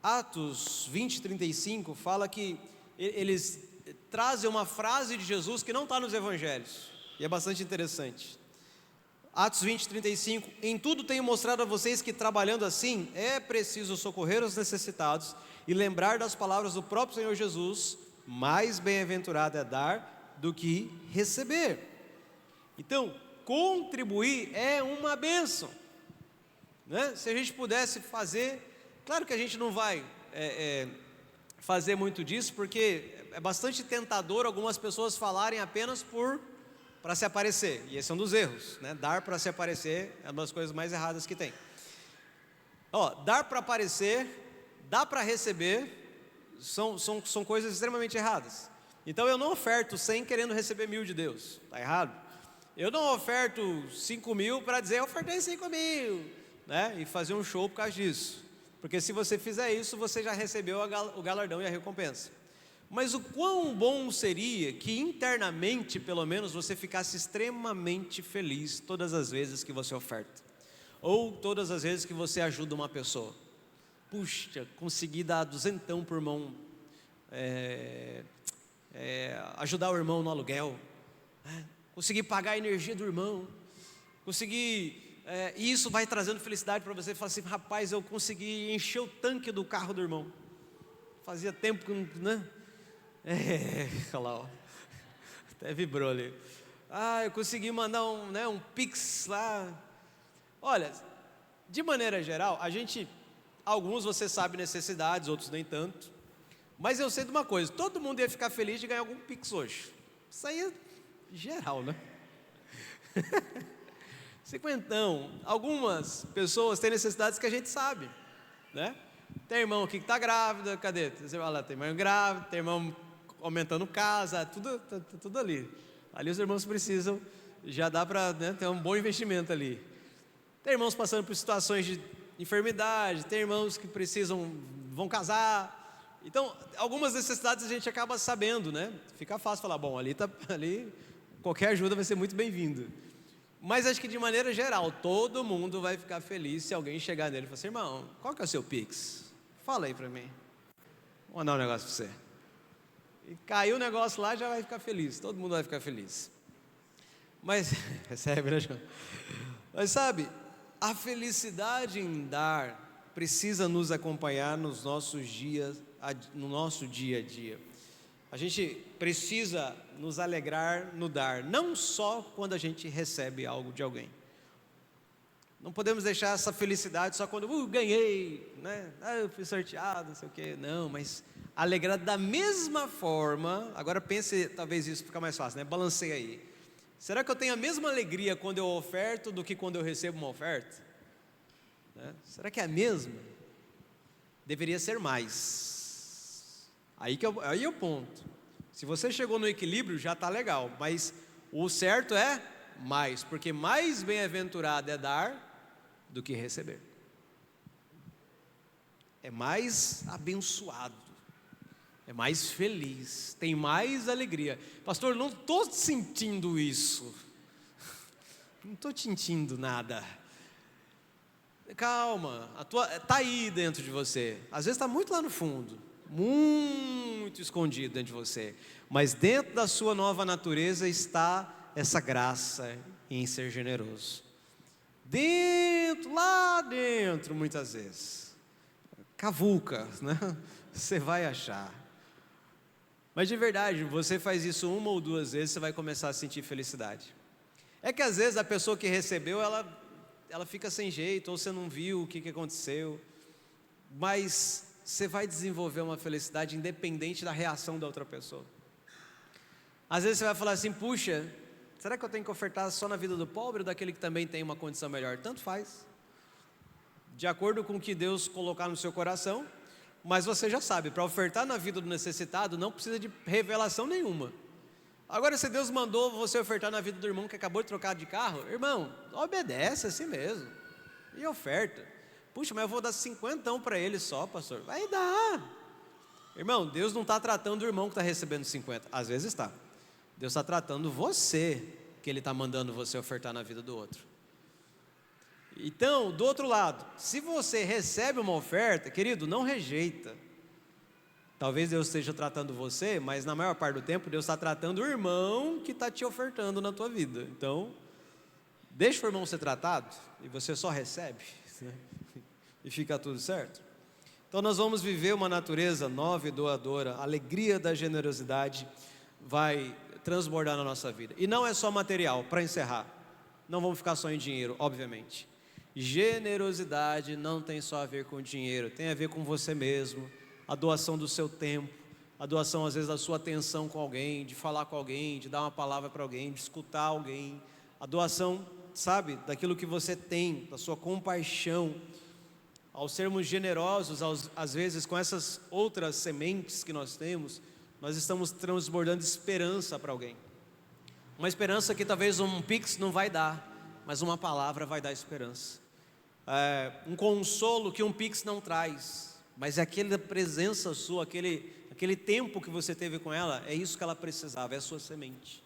Atos 20:35 fala que eles trazem uma frase de Jesus que não está nos evangelhos. E é bastante interessante. Atos 20:35, em tudo tenho mostrado a vocês que trabalhando assim, é preciso socorrer os necessitados e lembrar das palavras do próprio Senhor Jesus, mais bem-aventurado é dar do que receber. Então, contribuir é uma bênção, né? Se a gente pudesse fazer, claro que a gente não vai fazer muito disso, porque é bastante tentador algumas pessoas falarem apenas para se aparecer, e esse é um dos erros, né? Dar para se aparecer é uma das coisas mais erradas que tem. Dar para aparecer, dar para receber, são coisas extremamente erradas. Então eu não oferto 100 querendo receber 1.000 de Deus, está errado. Eu não oferto 5.000 para dizer, eu ofertei 5.000, né? E fazer um show por causa disso, porque se você fizer isso, você já recebeu o galardão e a recompensa. Mas o quão bom seria que internamente, pelo menos, você ficasse extremamente feliz todas as vezes que você oferta, ou todas as vezes que você ajuda uma pessoa. Puxa, consegui dar duzentão por irmão, ajudar o irmão no aluguel, consegui pagar a energia do irmão, e isso vai trazendo felicidade para você. Fala assim: rapaz, eu consegui encher o tanque do carro do irmão, fazia tempo que não, né? Olha lá, ó. Até vibrou ali. Eu consegui mandar um pix lá. Olha, de maneira geral, alguns você sabe necessidades, outros nem tanto. Mas eu sei de uma coisa: todo mundo ia ficar feliz de ganhar algum pix hoje. Isso aí é geral, né? Cinquentão. Algumas pessoas têm necessidades que a gente sabe, né? Tem irmão aqui que está grávida, cadê? Você vai lá, tem irmão grávida, tem irmão aumentando casa, tudo ali. Ali os irmãos precisam, já dá para, né, ter um bom investimento ali. Tem irmãos passando por situações de enfermidade, tem irmãos que vão casar. Então, algumas necessidades a gente acaba sabendo, né? Fica fácil falar: bom, ali qualquer ajuda vai ser muito bem-vindo. Mas acho que de maneira geral, todo mundo vai ficar feliz se alguém chegar nele e falar assim: irmão, qual que é o seu Pix? Fala aí para mim. Vou mandar um negócio para você. E caiu o negócio lá, já vai ficar feliz. Todo mundo vai ficar feliz. Mas, recebe, né, João? Mas sabe, a felicidade em dar precisa nos acompanhar nos nossos dias, no nosso dia a dia. A gente precisa nos alegrar no dar, não só quando a gente recebe algo de alguém. Não podemos deixar essa felicidade só quando ganhei, né? Eu fui sorteado, não sei o quê. Não, mas alegrar da mesma forma. Agora pense, talvez isso fica mais fácil, né? Balanceia aí. Será que eu tenho a mesma alegria quando eu oferto do que quando eu recebo uma oferta? Né? Será que é a mesma? Deveria ser mais. Aí é o ponto. Se você chegou no equilíbrio, já está legal. Mas o certo é mais, porque mais bem-aventurado é dar do que receber. É mais abençoado, é mais feliz, tem mais alegria. Pastor, não estou sentindo isso, não estou sentindo nada. Calma, está aí dentro de você. Às vezes está muito lá no fundo, muito escondido dentro de você, mas dentro da sua nova natureza está essa graça em ser generoso. Lá dentro, muitas vezes, cavuca, né? Você vai achar. Mas de verdade, você faz isso uma ou duas vezes, você vai começar a sentir felicidade. É que às vezes a pessoa que recebeu, ela fica sem jeito, ou você não viu o que aconteceu, mas você vai desenvolver uma felicidade independente da reação da outra pessoa. Às vezes você vai falar assim: puxa, será que eu tenho que ofertar só na vida do pobre ou daquele que também tem uma condição melhor? Tanto faz, de acordo com o que Deus colocar no seu coração. Mas você já sabe, para ofertar na vida do necessitado não precisa de revelação nenhuma. Agora, se Deus mandou você ofertar na vida do irmão que acabou de trocar de carro, irmão, obedece assim mesmo e oferta. Puxa, mas eu vou dar 50 para ele só, pastor. Vai dar. Irmão, Deus não está tratando o irmão que está recebendo 50. Às vezes está. Deus está tratando você, que Ele está mandando você ofertar na vida do outro. Então, do outro lado, se você recebe uma oferta, querido, não rejeita. Talvez Deus esteja tratando você, mas na maior parte do tempo Deus está tratando o irmão que está te ofertando na tua vida. Então, deixa o irmão ser tratado e você só recebe, né? E fica tudo certo. Então nós vamos viver uma natureza nova e doadora. A alegria da generosidade vai transbordar na nossa vida. E não é só material, para encerrar. Não vamos ficar só em dinheiro, obviamente. Generosidade não tem só a ver com dinheiro, tem a ver com você mesmo, a doação do seu tempo, a doação às vezes da sua atenção com alguém, de falar com alguém, de dar uma palavra para alguém, de escutar alguém, a doação, sabe, daquilo que você tem, da sua compaixão. Ao sermos generosos, às vezes com essas outras sementes que nós temos, nós estamos transbordando esperança para alguém. Uma esperança que talvez um Pix não vai dar, mas uma palavra vai dar esperança. Um consolo que um Pix não traz, mas é aquela presença sua, aquele aquele tempo que você teve com ela, é isso que ela precisava, é a sua semente.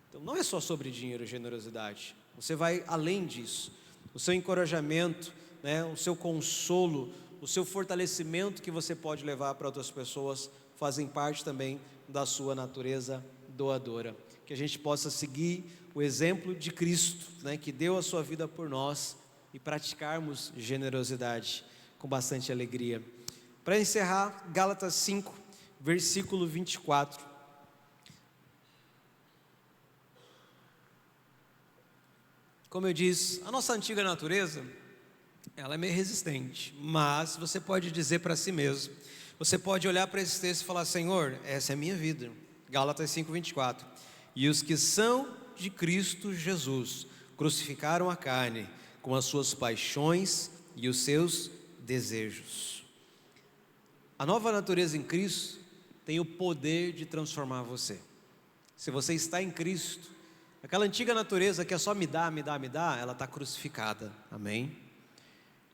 Então não é só sobre dinheiro e generosidade, você vai além disso. O seu encorajamento, né, o seu consolo, o seu fortalecimento que você pode levar para outras pessoas, fazem parte também da sua natureza doadora. Que a gente possa seguir o exemplo de Cristo, né, que deu a sua vida por nós, e praticarmos generosidade com bastante alegria. Para encerrar, Gálatas 5, versículo 24. Como eu disse, a nossa antiga natureza, ela é meio resistente, mas você pode dizer para si mesmo, você pode olhar para esse texto e falar: Senhor, essa é a minha vida. Gálatas 5, 24. E os que são de Cristo Jesus crucificaram a carne com as suas paixões e os seus desejos. A nova natureza em Cristo tem o poder de transformar você. Se você está em Cristo, aquela antiga natureza que é só me dá, ela está crucificada. Amém?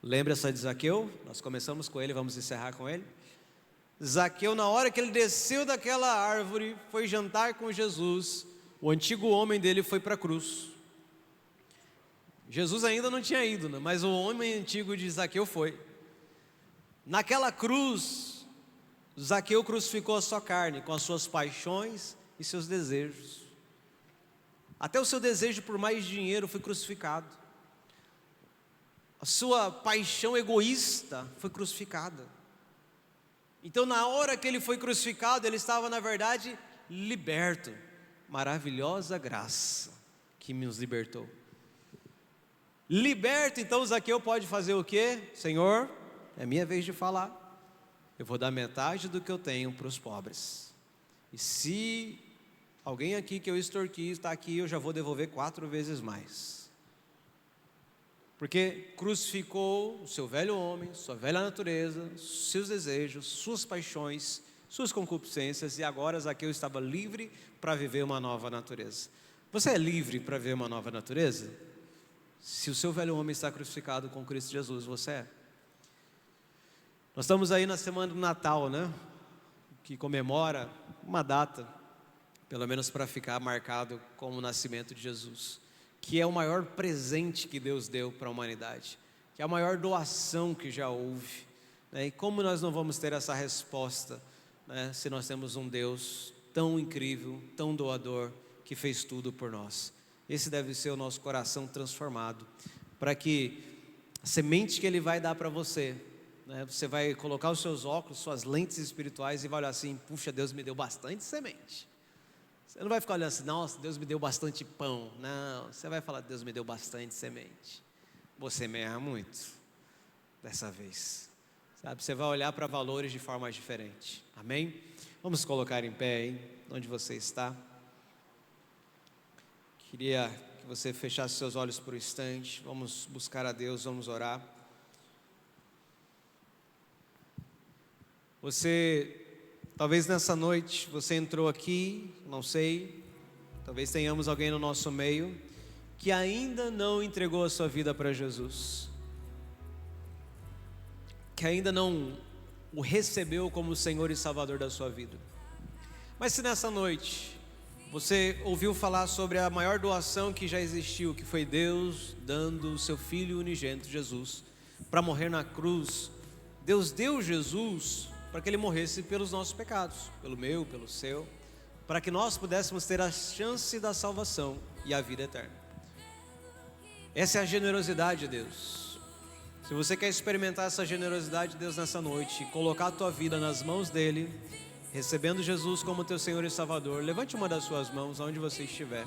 Lembra essa de Zaqueu? Nós começamos com ele, vamos encerrar com ele. Zaqueu, na hora que ele desceu daquela árvore, foi jantar com Jesus, o antigo homem dele foi para a cruz. Jesus ainda não tinha ido, né? Mas o homem antigo de Zaqueu foi. Naquela cruz, Zaqueu crucificou a sua carne com as suas paixões e seus desejos. Até o seu desejo por mais dinheiro foi crucificado. A sua paixão egoísta foi crucificada. Então, na hora que ele foi crucificado, ele estava, na verdade, liberto. Maravilhosa graça que nos libertou. Liberto, então Zaqueu pode fazer o quê? Senhor, é minha vez de falar. Eu vou dar metade do que eu tenho para os pobres. E se alguém aqui que eu extorqui está aqui, eu já vou devolver 4 vezes mais. Porque crucificou o seu velho homem, sua velha natureza, seus desejos, suas paixões, suas concupiscências, e agora Zaqueu estava livre para viver uma nova natureza. Você é livre para viver uma nova natureza? Se o seu velho homem está crucificado com Cristo Jesus, você é. Nós estamos aí na semana do Natal, né? Que comemora uma data, pelo menos para ficar marcado como o nascimento de Jesus, que é o maior presente que Deus deu para a humanidade, que é a maior doação que já houve, né? E como nós não vamos ter essa resposta, né, se nós temos um Deus tão incrível, tão doador, que fez tudo por nós? Esse deve ser o nosso coração transformado, para que a semente que Ele vai dar para você, né, você vai colocar os seus óculos, suas lentes espirituais e vai olhar assim: puxa, Deus me deu bastante semente. Você não vai ficar olhando assim: nossa, Deus me deu bastante pão. Não, você vai falar: Deus me deu bastante semente. Você me erra muito dessa vez, sabe? Você vai olhar para valores de forma diferente. Amém? Vamos colocar em pé, hein? Onde você está. Queria que você fechasse seus olhos por um instante. Vamos buscar a Deus, vamos orar. Você, talvez nessa noite, você entrou aqui, não sei, talvez tenhamos alguém no nosso meio que ainda não entregou a sua vida para Jesus, que ainda não o recebeu como Senhor e Salvador da sua vida. Mas se nessa noite você ouviu falar sobre a maior doação que já existiu, que foi Deus dando o seu Filho unigênito, Jesus, para morrer na cruz. Deus deu Jesus para que Ele morresse pelos nossos pecados, pelo meu, pelo seu, para que nós pudéssemos ter a chance da salvação e a vida eterna. Essa é a generosidade de Deus. Se você quer experimentar essa generosidade de Deus nessa noite, colocar a tua vida nas mãos dEle, recebendo Jesus como teu Senhor e Salvador, levante uma das suas mãos onde você estiver.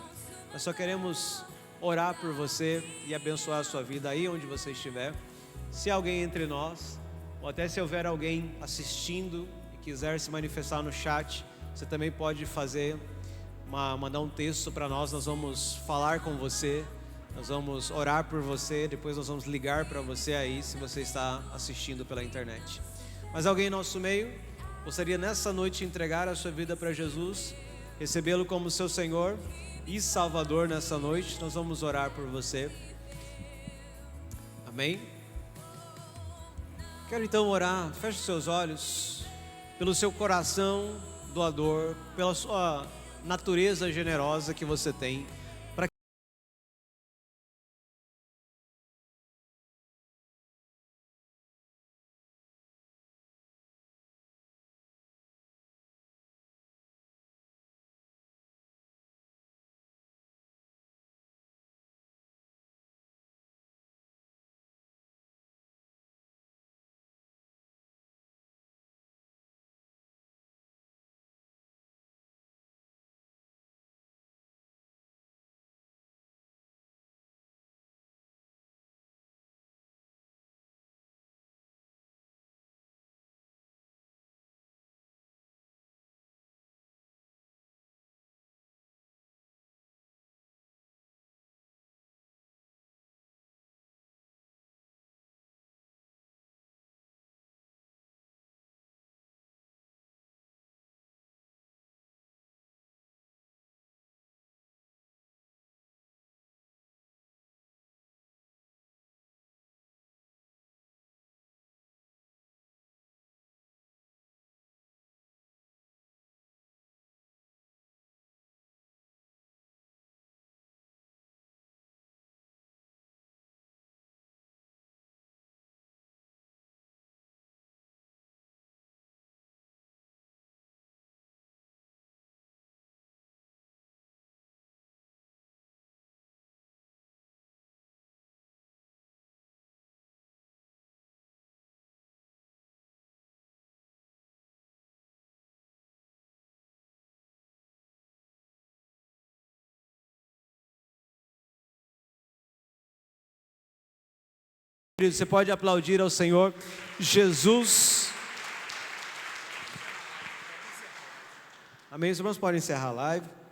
Nós só queremos orar por você e abençoar a sua vida aí onde você estiver. Se alguém entre nós, ou até se houver alguém assistindo e quiser se manifestar no chat, você também pode mandar um texto para nós. Nós vamos falar com você, nós vamos orar por você, depois nós vamos ligar para você aí, se você está assistindo pela internet. Mas alguém em nosso meio gostaria nessa noite de entregar a sua vida para Jesus, recebê-lo como seu Senhor e Salvador nessa noite? Nós vamos orar por você. Amém? Quero então orar. Feche os seus olhos. pelo seu coração doador, pela sua natureza generosa que você tem. Querido, você pode aplaudir ao Senhor Jesus. Amém? Os irmãos podem encerrar a live.